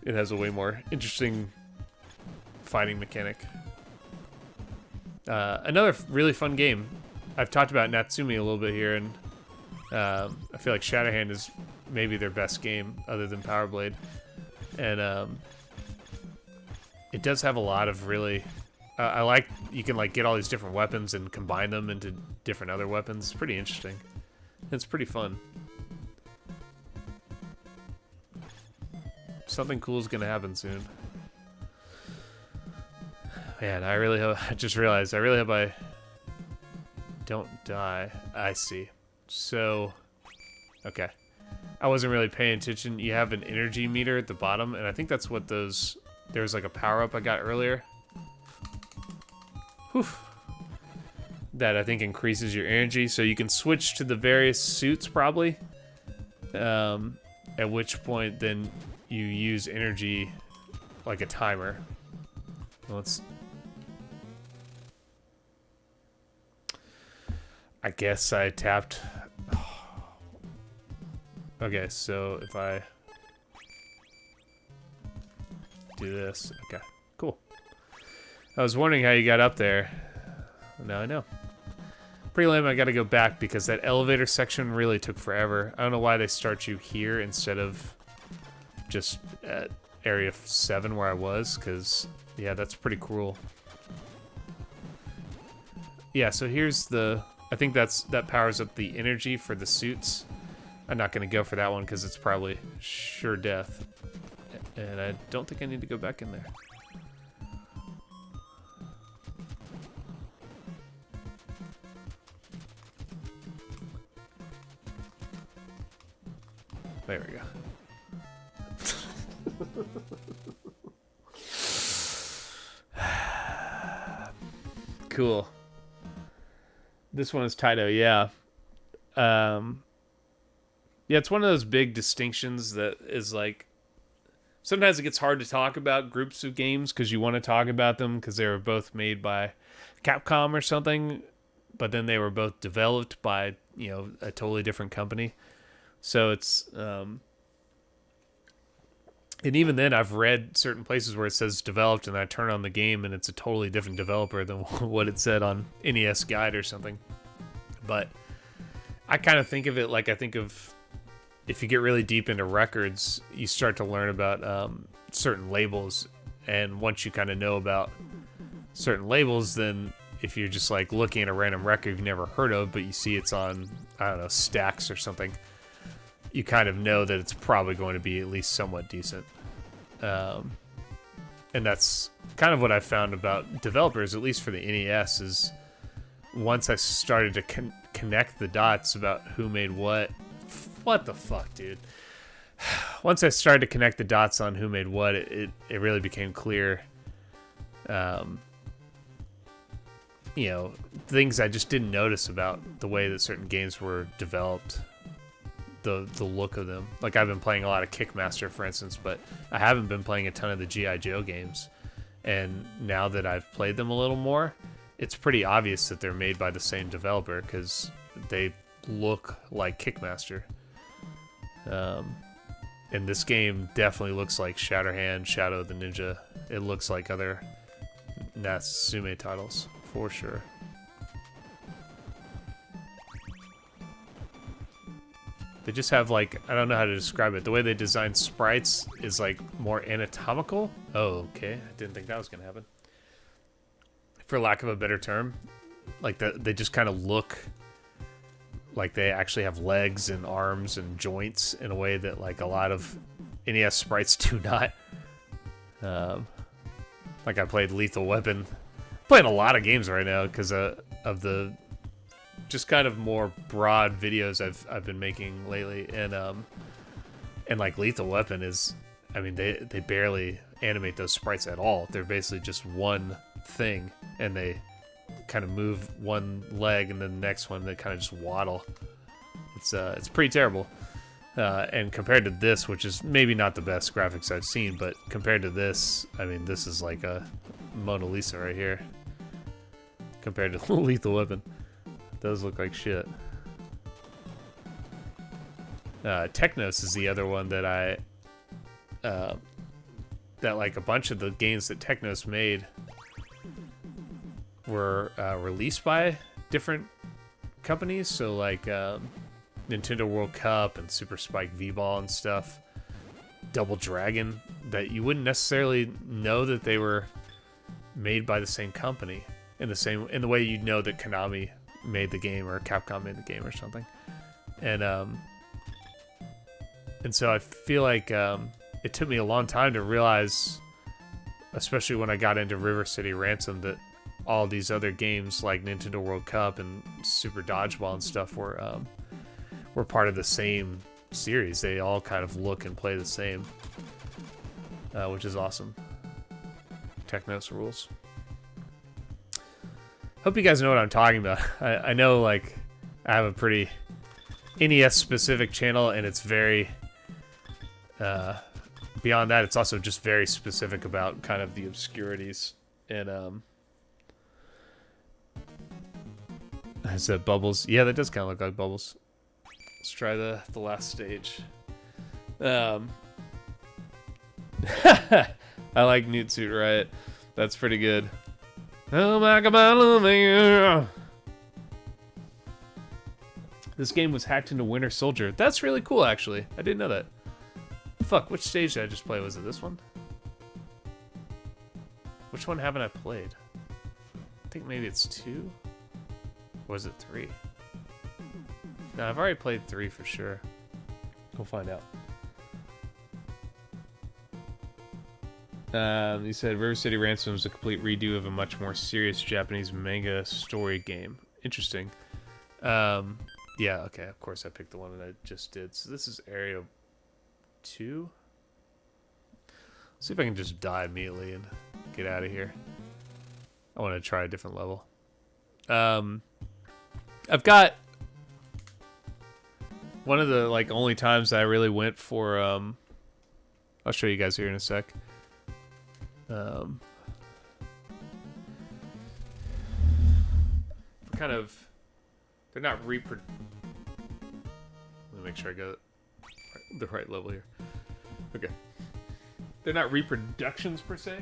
It has a way more interesting fighting mechanic. Another really fun game. I've talked about Natsume a little bit here, and I feel like Shatterhand is maybe their best game other than Power Blade. And it does have a lot of really... I like you can like get all these different weapons and combine them into different other weapons. It's pretty interesting. It's pretty fun. Something cool is gonna happen soon. Man, I really hope... I just realized, I really hope I don't die. I see. So, okay. I wasn't really paying attention. You have an energy meter at the bottom, and I think that's what those... There was like a power-up I got earlier. Whew. That I think increases your energy, so you can switch to the various suits probably. At which point then you use energy like a timer. Let's... I guess I tapped... Okay, so if I do this... Okay, cool. I was wondering how you got up there. Now I know. Pretty lame I gotta go back because that elevator section really took forever. I don't know why they start you here instead of just at area 7 where I was, because, yeah, that's pretty cruel. Yeah, so here's the... I think that powers up the energy for the suits. I'm not going to go for that one because it's probably sure death. And I don't think I need to go back in there. There we go. Cool. This one is Taito, yeah. Yeah, it's one of those big distinctions that is like... Sometimes it gets hard to talk about groups of games because you want to talk about them because they were both made by Capcom or something, but then they were both developed by, a totally different company. So it's... And even then, I've read certain places where it says developed, and I turn on the game, and it's a totally different developer than what it said on NES Guide or something. But I kind of think of it like I think of... If you get really deep into records, you start to learn about certain labels. And once you kind of know about certain labels, then if you're just like looking at a random record you've never heard of, but you see it's on, I don't know, Stax or something, you kind of know that it's probably going to be at least somewhat decent. And that's kind of what I found about developers, at least for the NES, is once I started to connect the dots about who made what. What the fuck, dude? Once I started to connect the dots on who made what, it really became clear. Things I just didn't notice about the way that certain games were developed. The look of them. Like, I've been playing a lot of Kickmaster, for instance, but I haven't been playing a ton of the G.I. Joe games. And now that I've played them a little more, it's pretty obvious that they're made by the same developer because they look like Kickmaster. And this game definitely looks like Shatterhand, Shadow of the Ninja. It looks like other Natsume titles, for sure. They just have, like, I don't know how to describe it. The way they design sprites is, like, more anatomical. Oh, okay. I didn't think that was going to happen. for lack of a better term. Like they just kind of look like they actually have legs and arms and joints in a way that like a lot of NES sprites do not. Like I played Lethal Weapon, playing a lot of games right now because of the just kind of more broad videos I've been making lately, and like Lethal Weapon is, I mean they barely animate those sprites at all. They're basically just one thing, and they kind of move one leg and then the next one they kind of just waddle. It's pretty terrible. And compared to this, which is maybe not the best graphics I've seen, but compared to this, I mean, this is like a Mona Lisa right here. Compared to Lethal Weapon. It does look like shit. Technos is the other one that that like a bunch of the games that Technos made were released by different companies. So like Nintendo World Cup and Super Spike V-Ball and stuff. Double Dragon, that you wouldn't necessarily know that they were made by the same company in the way you'd know that Konami made the game or Capcom made the game or something. And so I feel like it took me a long time to realize, especially when I got into River City Ransom, that all these other games like Nintendo World Cup and Super Dodgeball and stuff were part of the same series. They all kind of look and play the same, which is awesome. Technos rules. Hope you guys know what I'm talking about. I know, like, I have a pretty NES specific channel, and it's very beyond that, it's also just very specific about kind of the obscurities. And is that Bubbles? Yeah, that does kind of look like Bubbles. Let's try the last stage. I like Newt Suit Riot. That's pretty good. Oh my God. This game was hacked into Winter Soldier. That's really cool, actually. I didn't know that. Fuck, which stage did I just play? Was it this one? Which one haven't I played? I think maybe it's 2? Or was it 3? No, I've already played 3 for sure. We'll find out. You said River City Ransom is a complete redo of a much more serious Japanese manga story game. Interesting. Yeah, okay, of course I picked the one that I just did. So this is Area 2. See if I can just die immediately and get out of here. I want to try a different level. I've got one of the like only times that I really went for I'll show you guys here in a sec. Kind of, they're not Let me make sure I got the right level here. Okay. They're not reproductions per se.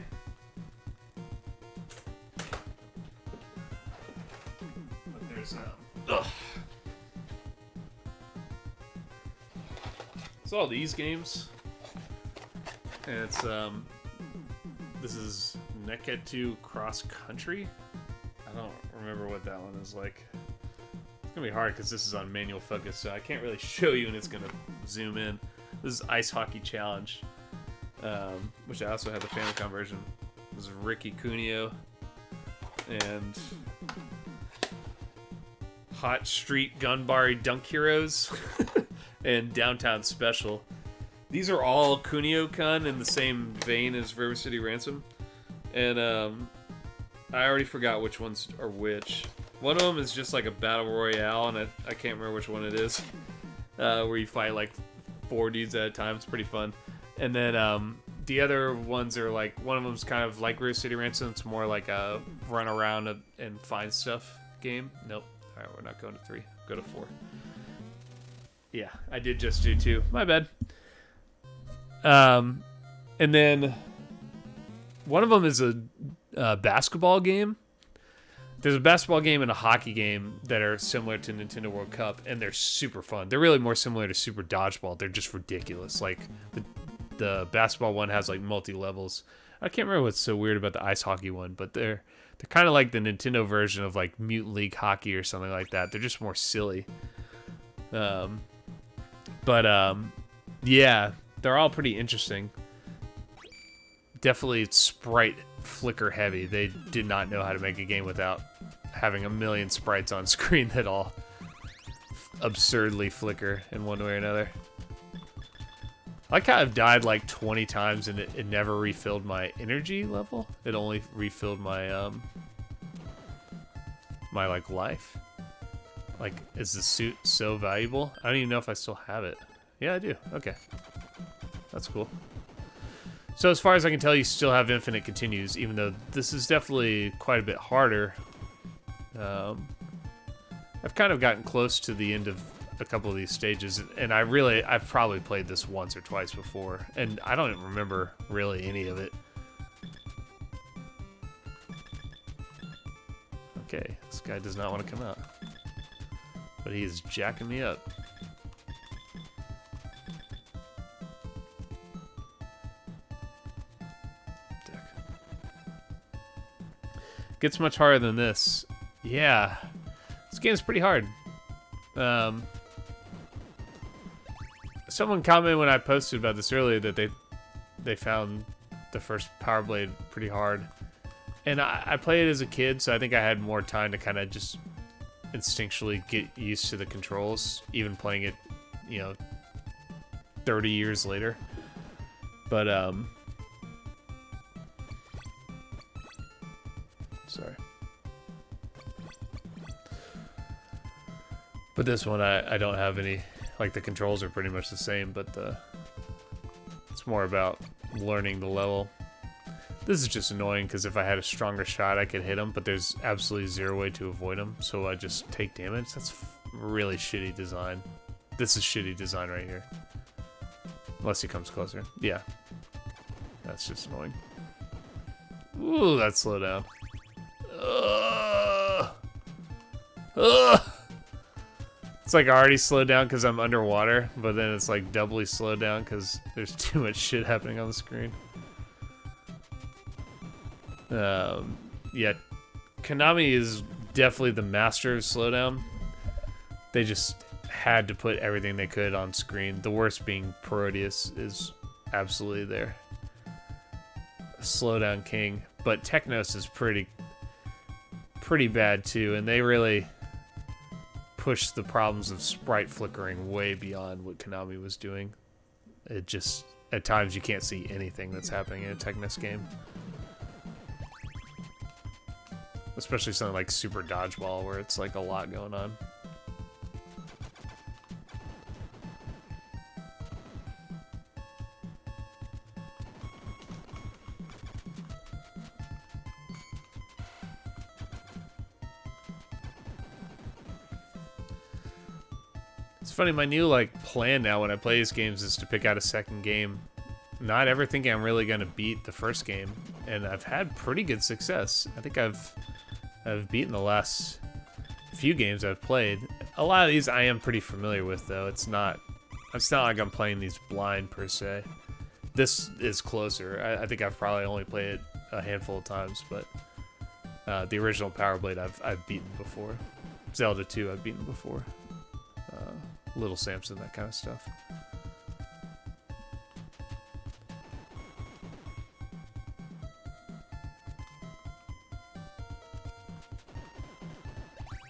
But there's it's all these games. And it's this is Neketsu Cross Country. I don't remember what that one is like. It's gonna be hard because this is on manual focus, so I can't really show you, and it's gonna zoom in. This is Ice Hockey Challenge, which I also have the Famicom version. This is Ricky Cuneo and Hot Street Gunbari Dunk Heroes and Downtown Special. These are all Kunio-kun in the same vein as River City Ransom, and I already forgot which ones are which. One of them is just like a battle royale, and I can't remember which one it is, where you fight like 4 dudes at a time. It's pretty fun. And then the other ones are like, one of them's kind of like River City Ransom. It's more like a run around and find stuff game. Nope. All right, we're not going to 3. Go to 4. Yeah, I did just do 2. My bad. And then one of them is a basketball game. There's a basketball game and a hockey game that are similar to Nintendo World Cup, and they're super fun. They're really more similar to Super Dodgeball. They're just ridiculous. Like the basketball one has like multi levels. I can't remember what's so weird about the ice hockey one, but they're They're kind of like the Nintendo version of like Mutant League Hockey or something like that. They're just more silly. Yeah, they're all pretty interesting. Definitely sprite flicker heavy. They did not know how to make a game without having a million sprites on screen that all absurdly flicker in one way or another. I like how I've died like 20 times and it never refilled my energy level. It only refilled my my like life. Like, is the suit so valuable? I don't even know if I still have it. Yeah, I do. Okay. That's cool. So as far as I can tell, you still have infinite continues, even though this is definitely quite a bit harder. I've kind of gotten close to the end of a couple of these stages, and I've probably played this once or twice before, and I don't even remember really any of it. Okay, this guy does not want to come out. But he is jacking me up. Dick. Gets much harder than this. Yeah. This game's pretty hard. Someone commented when I posted about this earlier that they found the first Power Blade pretty hard. And I played it as a kid, so I think I had more time to kind of just instinctually get used to the controls, even playing it, 30 years later. But, sorry. But this one, I don't have any, like, the controls are pretty much the same, but it's more about learning the level. This is just annoying because if I had a stronger shot, I could hit him, but there's absolutely zero way to avoid him, so I just take damage. That's really shitty design. This is shitty design right here. Unless he comes closer. Yeah. That's just annoying. Ooh, that slowed down. It's like already slowed down because I'm underwater, but then it's like doubly slowed down because there's too much shit happening on the screen. Yeah, Konami is definitely the master of slowdown. They just had to put everything they could on screen. The worst being Parodius is absolutely there. Slowdown king. But Technos is pretty bad too, and they really pushed the problems of sprite flickering way beyond what Konami was doing. It just, at times you can't see anything that's happening in a Technos game. Especially something like Super Dodgeball, where it's like a lot going on. It's funny, my new plan now when I play these games is to pick out a second game. Not ever thinking I'm really gonna beat the first game, and I've had pretty good success. I think I've beaten the last few games I've played. A lot of these I am pretty familiar with, though. It's not like I'm playing these blind per se. This is closer. I think I've probably only played it a handful of times, but the original Power Blade I've beaten before. Zelda 2 I've beaten before. Little Samson, that kind of stuff.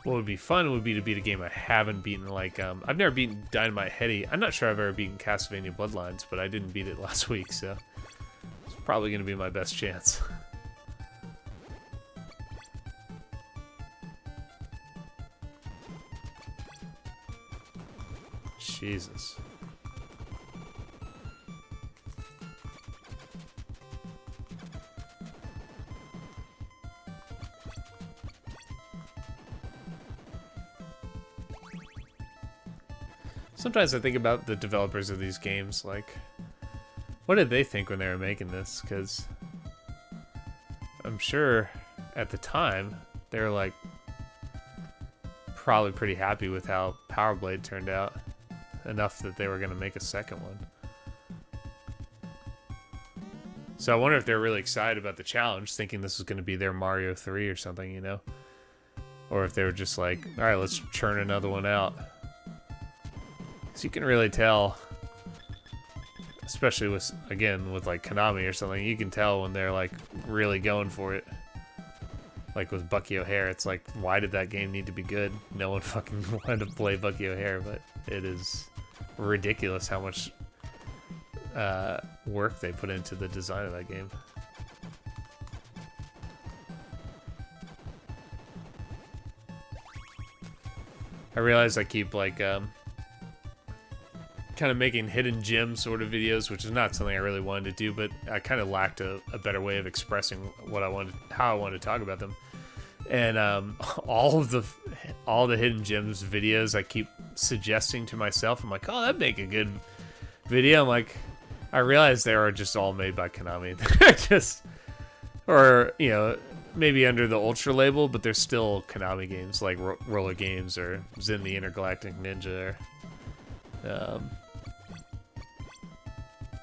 What would be fun would be to beat a game I haven't beaten, I've never beaten Dynamite Heady. I'm not sure I've ever beaten Castlevania Bloodlines, but I didn't beat it last week, so it's probably going to be my best chance. Jesus. Sometimes I think about the developers of these games, what did they think when they were making this? Because I'm sure at the time they were probably pretty happy with how Power Blade turned out, enough that they were going to make a second one. So I wonder if they're really excited about the challenge, thinking this is going to be their Mario 3 or something, you know? Or if they were just like, all right, let's churn another one out. So you can really tell, especially with, again, with like Konami or something, you can tell when they're like really going for it. Like with Bucky O'Hare, it's like, why did that game need to be good? No one fucking wanted to play Bucky O'Hare, but it is ridiculous how much work they put into the design of that game. I realize I keep like kind of making hidden gem sort of videos, which is not something I really wanted to do, but I kind of lacked a better way of expressing what I wanted, how I wanted to talk about them. And all the hidden gems videos I keep suggesting to myself, I'm like, oh, that'd make a good video. I'm like, I realize they are just all made by Konami. They're just, or you know, maybe under the Ultra label, but they're still Konami games like Roller Games or Zen the Intergalactic Ninja.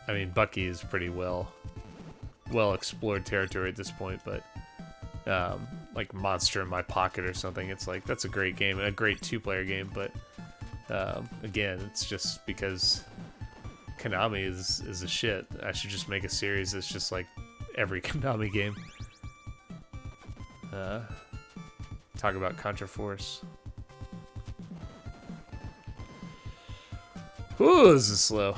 I mean, Bucky is pretty well explored territory at this point, but like Monster in My Pocket or something, it's like, that's a great game, a great two-player game, but again, it's just because Konami is a shit. I should just make a series that's just like every Konami game. Talk about Contra Force. Ooh, this is slow.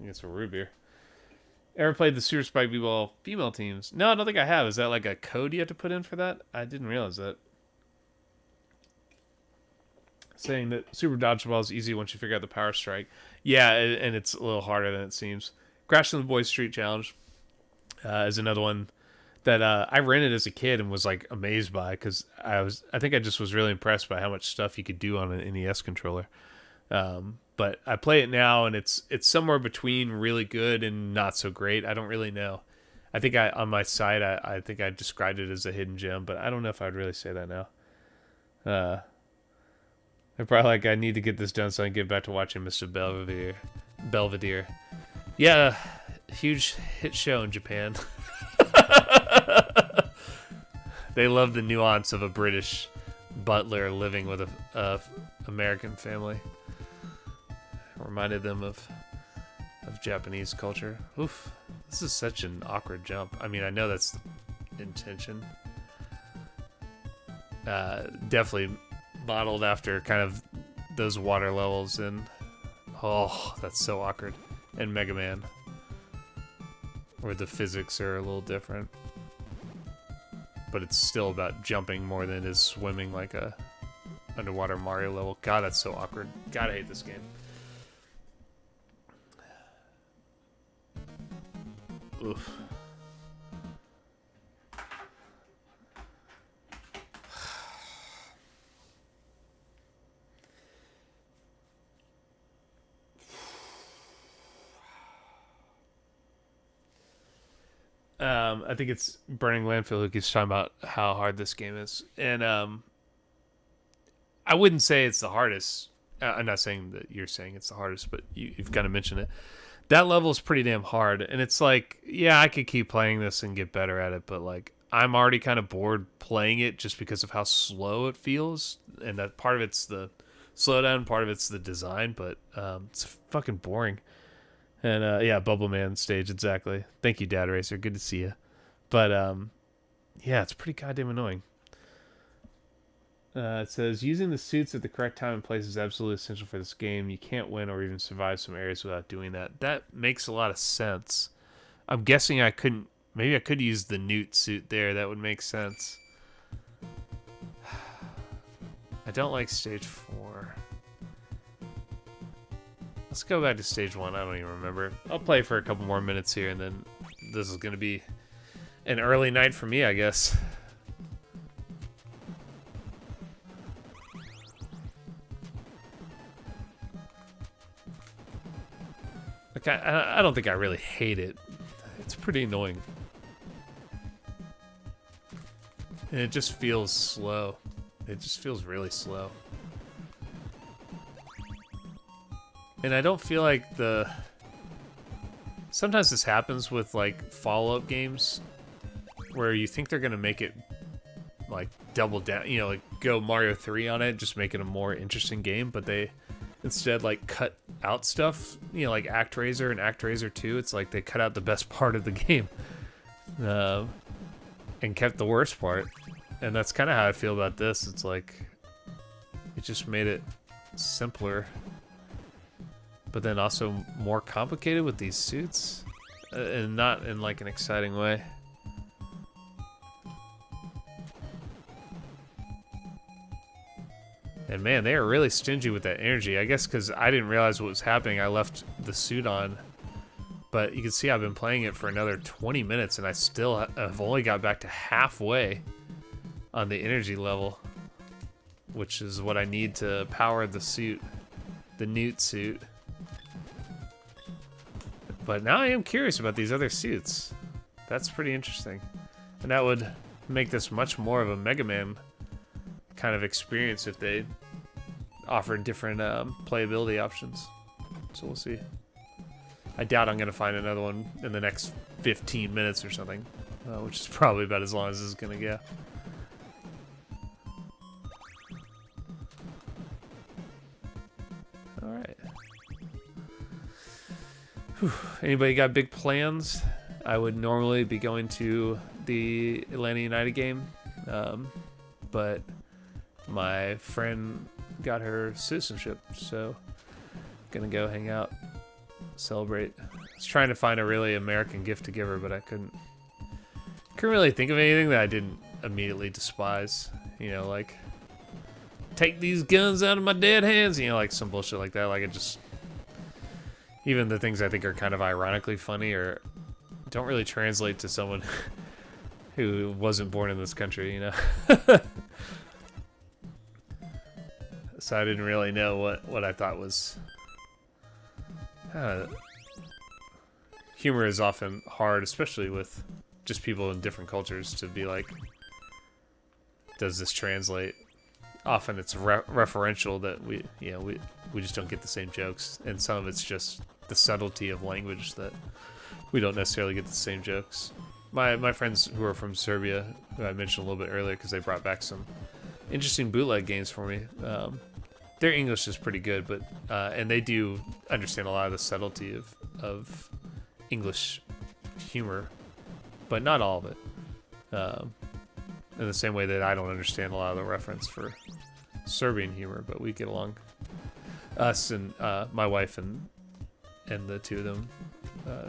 Get some root beer. Ever played the Super Spike B-Ball female teams? No, I don't think I have. Is that like a code you have to put in for that? I didn't realize that. Saying that Super Dodgeball is easy once you figure out the power strike. Yeah, and it's a little harder than it seems. Crash on the Boys Street Challenge is another one that I rented as a kid and was like amazed by, because I think I just was really impressed by how much stuff you could do on an NES controller. But I play it now, and it's somewhere between really good and not so great. I don't really know. I think on my site I think I described it as a hidden gem, but I don't know if I'd really say that now. I'm probably like, I need to get this done so I can get back to watching Mr. Belvedere. Yeah, huge hit show in Japan. They love the nuance of a British butler living with a American family. Reminded them of Japanese culture. Oof, this is such an awkward jump. I mean, I know that's the intention. Definitely modeled after kind of those water levels, and oh, that's so awkward. And Mega Man, where the physics are a little different, but it's still about jumping more than it is swimming like a underwater Mario level. God, that's so awkward. God, I hate this game. Oof. I think it's Burning Landfill who keeps talking about how hard this game is, and I wouldn't say it's the hardest. I'm not saying that you're saying it's the hardest, but you've kind of mentioned it. That level is pretty damn hard, and it's like, yeah, I could keep playing this and get better at it, but like, I'm already kind of bored playing it just because of how slow it feels, and that part of it's the slowdown, part of it's the design, but it's fucking boring. And yeah, Bubble Man stage, exactly. Thank you, Dad Racer. Good to see you. But yeah, it's pretty goddamn annoying. It says, using the suits at the correct time and place is absolutely essential for this game. You can't win or even survive some areas without doing that. That makes a lot of sense. I'm guessing I couldn't... Maybe I could use the Newt suit there. That would make sense. I don't like stage 4. Let's go back to stage 1. I don't even remember. I'll play for a couple more minutes here, and then this is going to be an early night for me, I guess. Like, I don't think I really hate it. It's pretty annoying. And it just feels slow. It just feels really slow. And I don't feel like sometimes this happens with like follow-up games where you think they're gonna make it like double down, you know, like go Mario 3 on it, just make it a more interesting game, but they instead like cut out stuff, you know, like ActRaiser and ActRaiser 2. It's like they cut out the best part of the game and kept the worst part. And that's kind of how I feel about this. It's like it just made it simpler, but then also more complicated with these suits, and not in like an exciting way. And man, they are really stingy with that energy. I guess because I didn't realize what was happening, I left the suit on. But you can see I've been playing it for another 20 minutes, and I still have only got back to halfway on the energy level, which is what I need to power the suit, the Newt suit. But now I am curious about these other suits. That's pretty interesting. And that would make this much more of a Mega Man kind of experience if they offered different playability options. So we'll see. I doubt I'm going to find another one in the next 15 minutes or something, which is probably about as long as this is going to go. All right. Whew. Anybody got big plans? I would normally be going to the Atlanta United game, but my friend got her citizenship, so gonna go hang out, celebrate. I was trying to find a really American gift to give her, but I couldn't really think of anything that I didn't immediately despise. You know, like, take these guns out of my dead hands, you know, like some bullshit like that. Like, it just, even the things I think are kind of ironically funny or don't really translate to someone who wasn't born in this country, you know. So I didn't really know what I thought was... humor is often hard, especially with just people in different cultures, to be like, does this translate? Often it's referential that we just don't get the same jokes, and some of it's just the subtlety of language that we don't necessarily get the same jokes. My friends who are from Serbia, who I mentioned a little bit earlier because they brought back some interesting bootleg games for me, their English is pretty good, but and they do understand a lot of the subtlety of English humor, but not all of it. In the same way that I don't understand a lot of the reference for Serbian humor, but we get along. Us and my wife and the two of them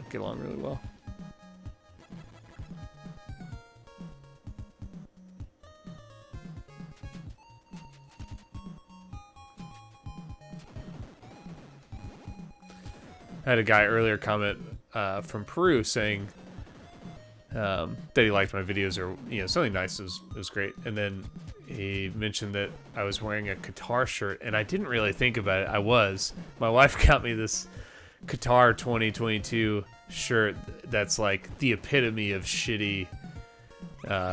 get along really well. I had a guy earlier comment from Peru saying that he liked my videos, or something nice. It was great. And then he mentioned that I was wearing a Qatar shirt, and I didn't really think about it. I was. My wife got me this Qatar 2022 shirt that's like the epitome of shitty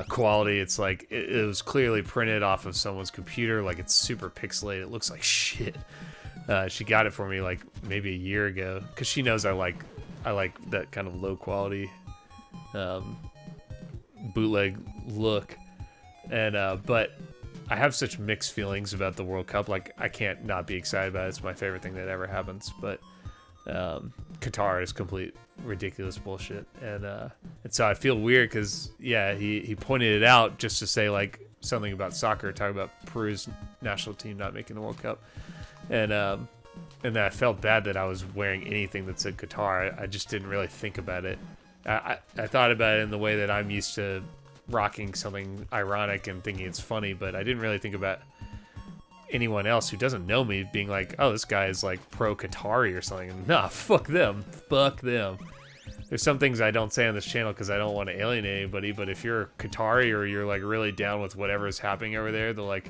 quality. It's like it was clearly printed off of someone's computer. Like, it's super pixelated. It looks like shit. She got it for me like maybe a year ago because she knows I like that kind of low quality bootleg look, and but I have such mixed feelings about the World Cup. Like, I can't not be excited about it. It's my favorite thing that ever happens, but Qatar is complete ridiculous bullshit, and so I feel weird because he pointed it out just to say like something about soccer, talking about Peru's national team not making the World Cup. And then I felt bad that I was wearing anything that said Qatar. I just didn't really think about it. I thought about it in the way that I'm used to rocking something ironic and thinking it's funny, but I didn't really think about anyone else who doesn't know me being like, oh, this guy is like pro Qatari or something. Nah, fuck them. Fuck them. There's some things I don't say on this channel because I don't want to alienate anybody, but if you're Qatari or you're like really down with whatever is happening over there, the like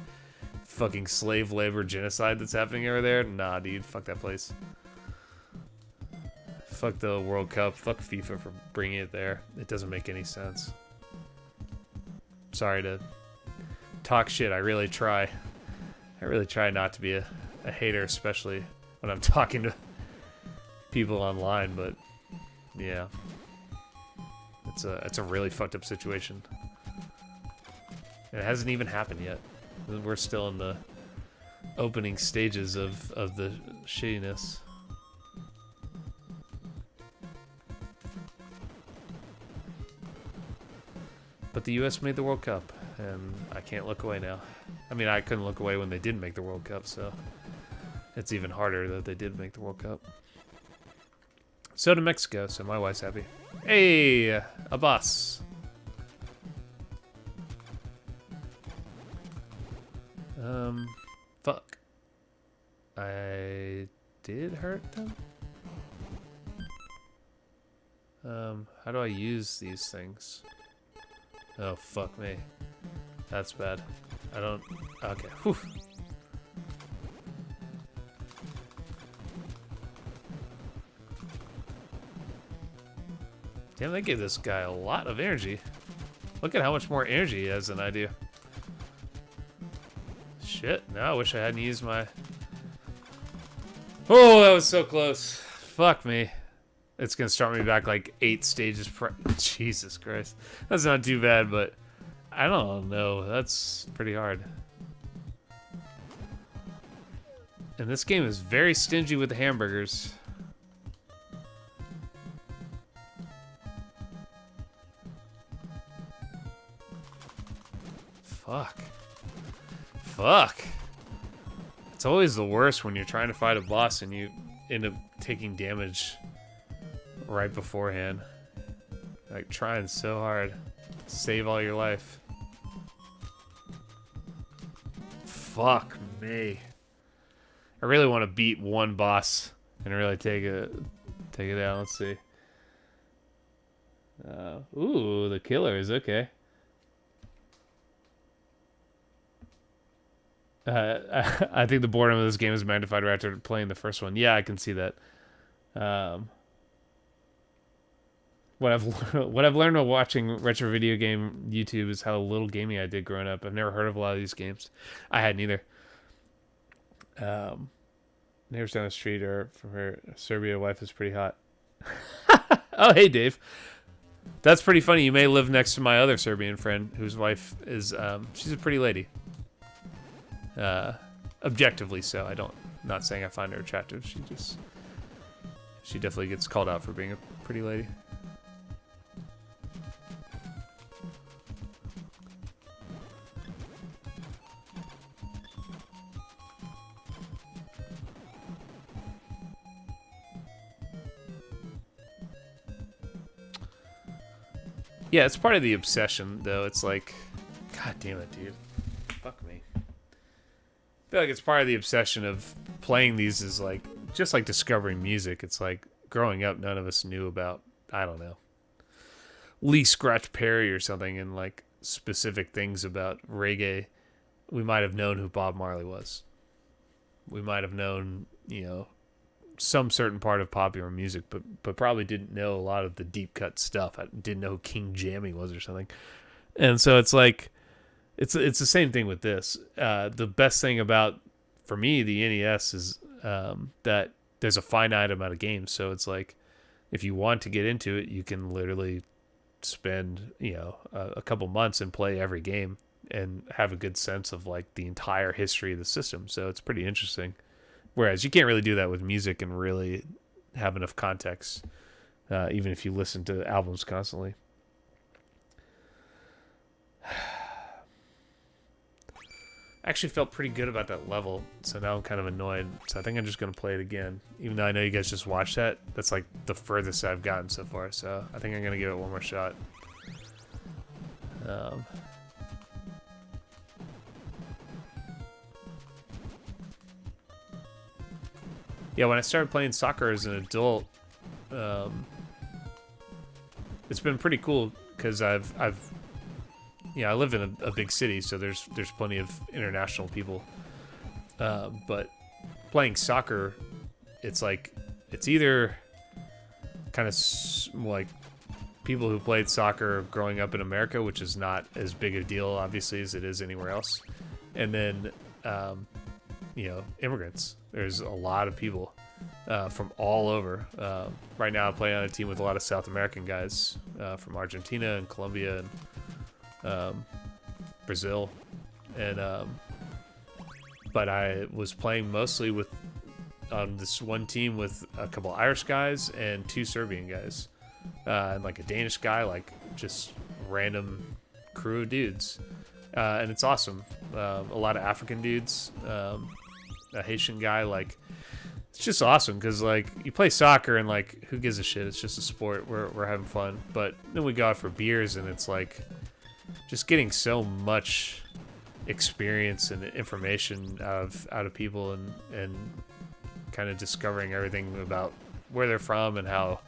fucking slave labor genocide that's happening over there, nah, dude, fuck that place. Fuck the World Cup. Fuck FIFA for bringing it there. It doesn't make any sense. Sorry to talk shit. I really try not to be a hater, especially when I'm talking to people online, but yeah, it's a really fucked up situation. And it hasn't even happened yet. We're still in the opening stages of the shittiness. But the U.S. made the World Cup, and I can't look away now. I mean, I couldn't look away when they didn't make the World Cup, so it's even harder that they did make the World Cup. So did Mexico, so my wife's happy. Hey, a bus. Fuck. I did hurt them? How do I use these things? Oh, fuck me. That's bad. I don't... Okay. Whew. Damn, they gave this guy a lot of energy. Look at how much more energy he has than I do. Shit, now I wish I hadn't used my... Oh, that was so close. Fuck me. It's gonna start me back like 8 stages Jesus Christ. That's not too bad, but I don't know. That's pretty hard. And this game is very stingy with the hamburgers. Fuck. Fuck. It's always the worst when you're trying to fight a boss and you end up taking damage right beforehand. Like trying so hard to save all your life. Fuck me. I really want to beat one boss and really take it down. Let's see. Ooh, the killer is okay. I think the boredom of this game is magnified right after playing the first one. Yeah, I can see that. What I've learned while watching retro video game YouTube is how little gaming I did growing up. I've never heard of a lot of these games. I hadn't either. Neighbors down the street are from her Serbia wife is pretty hot. Oh, hey, Dave. That's pretty funny. You may live next to my other Serbian friend whose wife is, she's a pretty lady. Objectively so. Not saying I find her attractive. She definitely gets called out for being a pretty lady. Yeah, it's part of the obsession, though. It's like, God damn it, dude. Fuck me. I feel like it's part of the obsession of playing these is like, just like discovering music. It's like, growing up, none of us knew about, I don't know, Lee Scratch Perry or something, and like specific things about reggae. We might have known who Bob Marley was. We might have known, you know, some certain part of popular music, but probably didn't know a lot of the deep cut stuff. I didn't know who King Jammy was or something. And so it's like, it's the same thing with this. The best thing about, for me, the NES is that there's a finite amount of games. So it's like, if you want to get into it, you can literally spend, you know, a couple months and play every game and have a good sense of like the entire history of the system. So it's pretty interesting. Whereas you can't really do that with music and really have enough context, even if you listen to albums constantly. I actually felt pretty good about that level, so now I'm kind of annoyed. So I think I'm just going to play it again. Even though I know you guys just watched that, that's like the furthest I've gotten so far. So I think I'm going to give it one more shot. Yeah, when I started playing soccer as an adult, it's been pretty cool because I live in a big city, so there's plenty of international people. But playing soccer, it's like, it's either kind of like people who played soccer growing up in America, which is not as big a deal, obviously, as it is anywhere else. And then immigrants. There's a lot of people from all over. Right now, I play on a team with a lot of South American guys from Argentina and Colombia and Brazil, and but I was playing mostly with on this one team with a couple Irish guys and 2 Serbian guys, and like a Danish guy, like just random crew of dudes, and it's awesome. A lot of African dudes, a Haitian guy, like it's just awesome because like you play soccer and like who gives a shit? It's just a sport. We're having fun, but then we go out for beers and it's like just getting so much experience and information out of people and kind of discovering everything about where they're from and how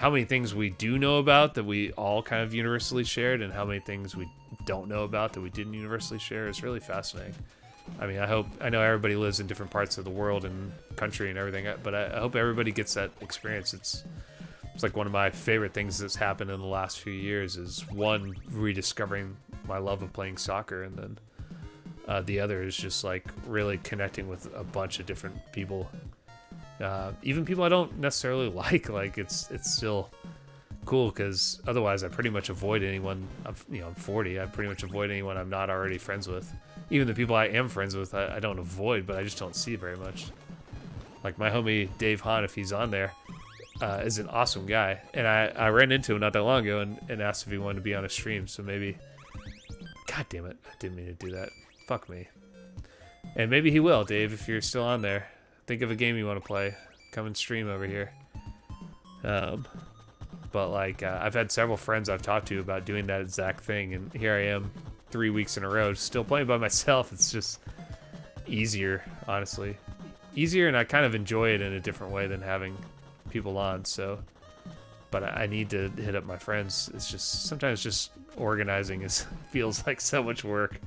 many things we do know about that we all kind of universally shared and how many things we don't know about that we didn't universally share is really fascinating. I mean, I know everybody lives in different parts of the world and country and everything, but I hope everybody gets that experience. It's like one of my favorite things that's happened in the last few years is one, rediscovering my love of playing soccer, and then the other is just like really connecting with a bunch of different people, even people I don't necessarily like. Like it's still cool because otherwise I pretty much avoid anyone. I'm 40. I pretty much avoid anyone I'm not already friends with. Even the people I am friends with, I don't avoid, but I just don't see very much. Like my homie Dave Hahn, if he's on there, is an awesome guy, and I ran into him not that long ago and asked if he wanted to be on a stream. So maybe, God damn it, I didn't mean to do that. Fuck me. And maybe he will, Dave, if you're still on there. Think of a game you want to play. Come and stream over here. But like I've had several friends I've talked to about doing that exact thing, and here I am 3 weeks in a row still playing by myself. It's just easier, honestly. Easier, and I kind of enjoy it in a different way than having people on. So, but I need to hit up my friends. It's just sometimes just organizing feels like so much work,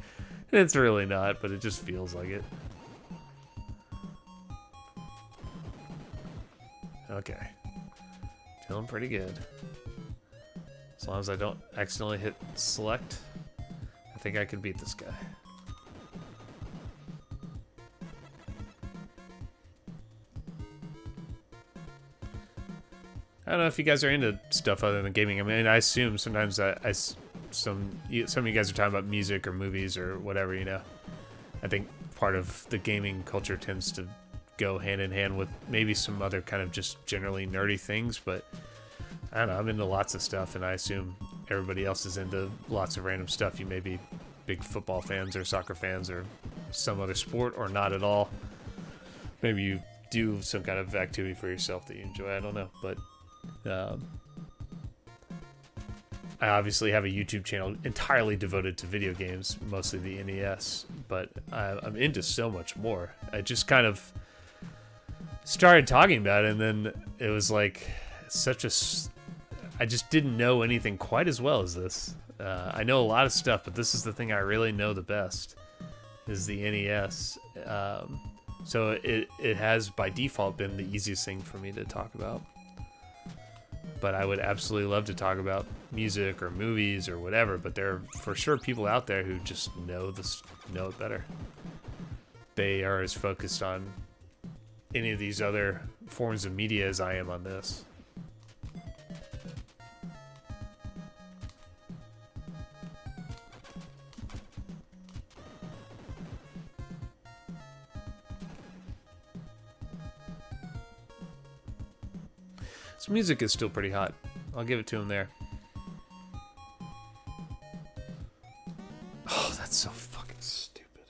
and it's really not, but it just feels like it. Okay, feeling pretty good. As long as I don't accidentally hit select, I think I could beat this guy. I don't know if you guys are into stuff other than gaming. I mean, I assume sometimes some of you guys are talking about music or movies or whatever, you know. I think part of the gaming culture tends to go hand in hand with maybe some other kind of just generally nerdy things, but I don't know, I'm into lots of stuff, and I assume everybody else is into lots of random stuff. You may be big football fans or soccer fans or some other sport, or not at all. Maybe you do some kind of activity for yourself that you enjoy. I don't know, but I obviously have a YouTube channel entirely devoted to video games, mostly the NES, but I'm into so much more. I just kind of started talking about it, and then it was like I just didn't know anything quite as well as this. I know a lot of stuff, but this is the thing I really know the best, is the NES. So it has by default been the easiest thing for me to talk about. But I would absolutely love to talk about music or movies or whatever, but there are for sure people out there who just know it better. They are as focused on any of these other forms of media as I am on this. His music is still pretty hot. I'll give it to him there. Oh, that's so fucking stupid.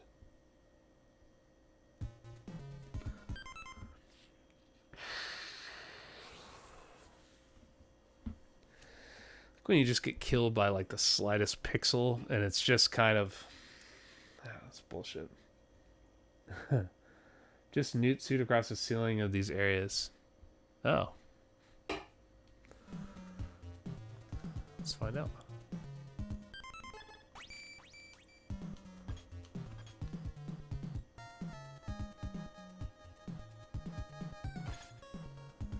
When you just get killed by like the slightest pixel, and it's just kind of... that's bullshit. Just newt suit across the ceiling of these areas. Oh. Let's find out.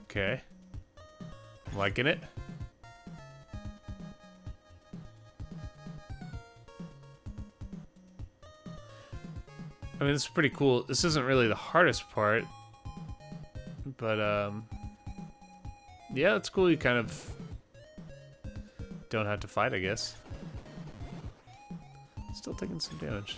Okay. I'm liking it. I mean, this is pretty cool. This isn't really the hardest part, but yeah, it's cool. You kind of don't have to fight, I guess. Still taking some damage.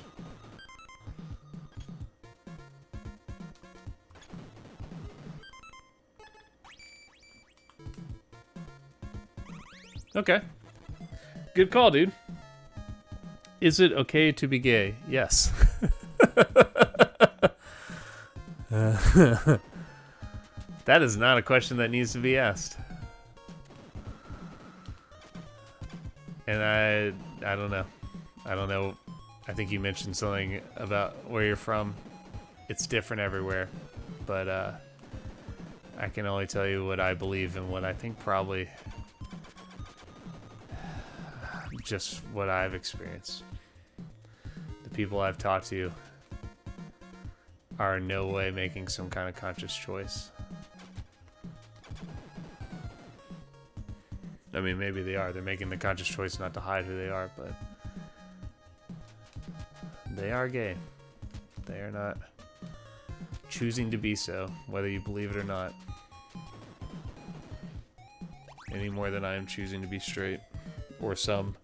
Okay. Good call, dude. Is it okay to be gay? Yes. That is not a question that needs to be asked. And I don't know. I don't know. I think you mentioned something about where you're from. It's different everywhere. But I can only tell you what I believe and what I think probably just what I've experienced. The people I've talked to are in no way making some kind of conscious choice. I mean, maybe they are. They're making the conscious choice not to hide who they are, but they are gay. They are not choosing to be so, whether you believe it or not. Any more than I am choosing to be straight or some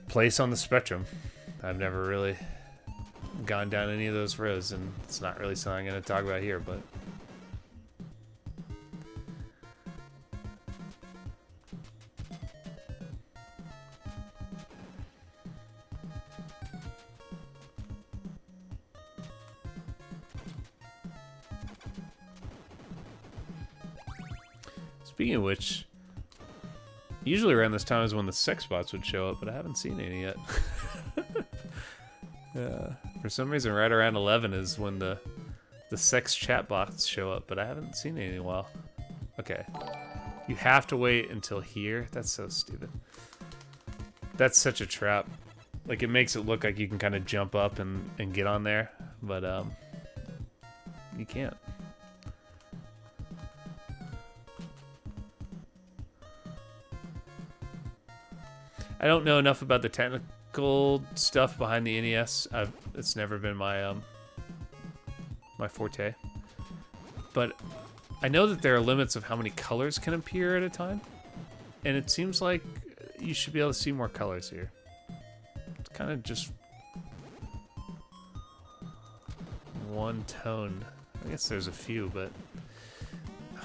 place on the spectrum. I've never really gone down any of those roads, and it's not really something I'm going to talk about here, but speaking of which, usually around this time is when the sex bots would show up, but I haven't seen any yet. For some reason, right around 11 is when the sex chat bots show up, but I haven't seen any in a while. Okay. You have to wait until here? That's so stupid. That's such a trap. Like, it makes it look like you can kind of jump up and get on there, but you can't. I don't know enough about the technical stuff behind the NES. It's never been my my forte. But I know that there are limits of how many colors can appear at a time, and it seems like you should be able to see more colors here. It's kind of just one tone. I guess there's a few, but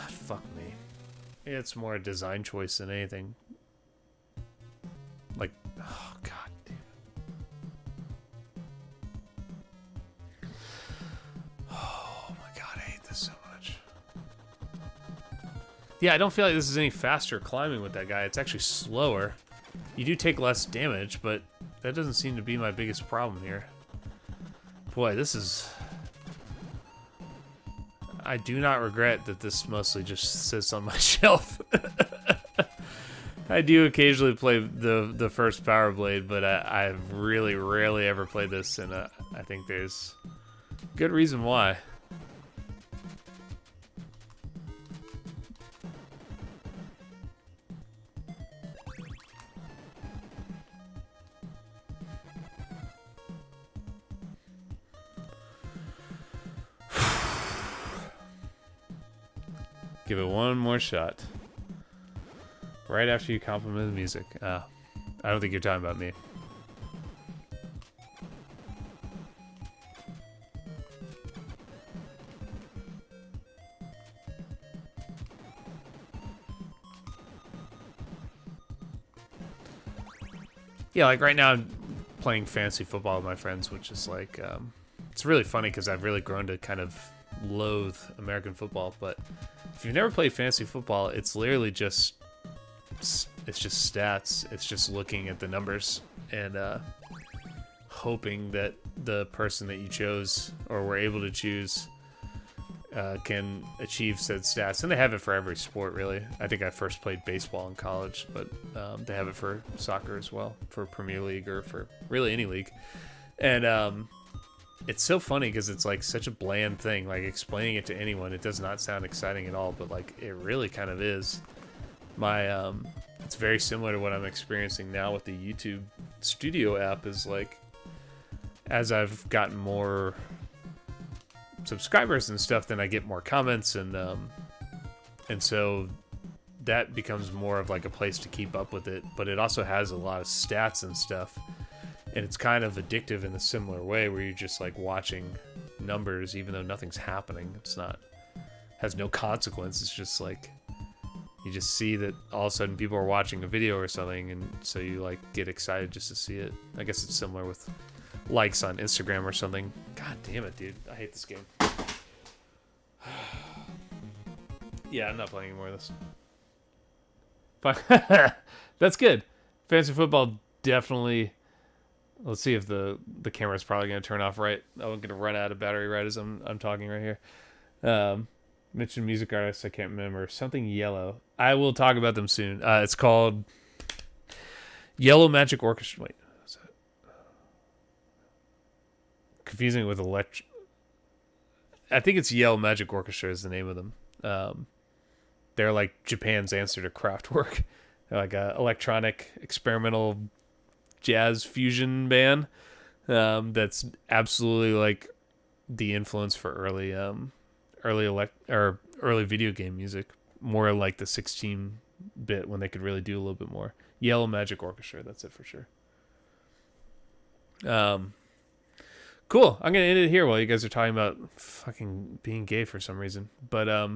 fuck me. It's more a design choice than anything. Like, oh god, dude. Oh my god, I hate this so much. Yeah, I don't feel like this is any faster climbing with that guy. It's actually slower. You do take less damage, but that doesn't seem to be my biggest problem here. Boy, this is... I do not regret that this mostly just sits on my shelf. I do occasionally play the first Power Blade, but I've really rarely ever played this, and I think there's good reason why. Give it one more shot. Right after you compliment the music. I don't think you're talking about me. Yeah, like right now I'm playing fantasy football with my friends, which is like, it's really funny because I've really grown to kind of loathe American football. But if you've never played fantasy football, it's literally just... It's just stats. It's just looking at the numbers and hoping that the person that you chose or were able to choose can achieve said stats. And they have it for every sport, really. I think I first played baseball in college, but they have it for soccer as well, for Premier League or for really any league. And it's so funny because it's like such a bland thing. Like explaining it to anyone, it does not sound exciting at all, but like it really kind of is. My it's very similar to what I'm experiencing now with the YouTube Studio app. Is like as I've gotten more subscribers and stuff, then I get more comments, and so that becomes more of like a place to keep up with it. But it also has a lot of stats and stuff, and it's kind of addictive in a similar way where you're just like watching numbers even though nothing's happening. It's not, has no consequence. It's just like you just see that all of a sudden people are watching a video or something, and so you like get excited just to see it. I guess it's similar with likes on Instagram or something. God damn it, dude. I hate this game. Yeah, I'm not playing anymore of this. But that's good. Fantasy football definitely. Let's see if the camera's probably going to turn off right. I'm going to run out of battery right as I'm talking right here. Mentioned music artists. I can't remember. Something Yellow. I will talk about them soon. It's called Yellow Magic Orchestra. Wait. What's that? Confusing it with I think it's Yellow Magic Orchestra is the name of them. They're like Japan's answer to Kraftwerk. They're like a electronic experimental jazz fusion band that's absolutely like the influence for early video game music, more like the 16-bit when they could really do a little bit more. Yellow Magic Orchestra, that's it for sure. Cool. I'm gonna end it here while you guys are talking about fucking being gay for some reason. But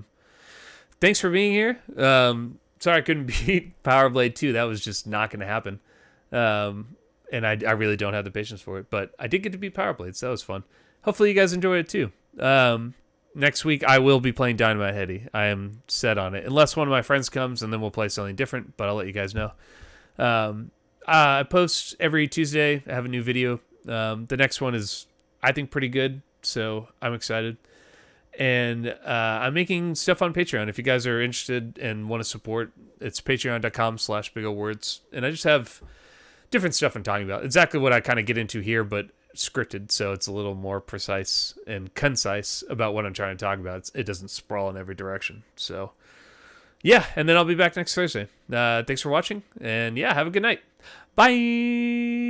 thanks for being here. Sorry I couldn't beat Power Blade 2. That was just not gonna happen. And I really don't have the patience for it. But I did get to beat Power Blade, so that was fun. Hopefully you guys enjoyed it too. Next week I will be playing Dynamite Heady. I am set on it. Unless one of my friends comes, and then we'll play something different, but I'll let you guys know. I post every Tuesday. I have a new video. The next one is, I think, pretty good, so I'm excited. And I'm making stuff on Patreon. If you guys are interested and want to support, it's patreon.com/bigowords. And I just have different stuff I'm talking about. Exactly what I kind of get into here, but scripted, so it's a little more precise and concise about what I'm trying to talk about. It doesn't sprawl in every direction. So, yeah, and then I'll be back next Thursday. Thanks for watching, and yeah, have a good night. Bye!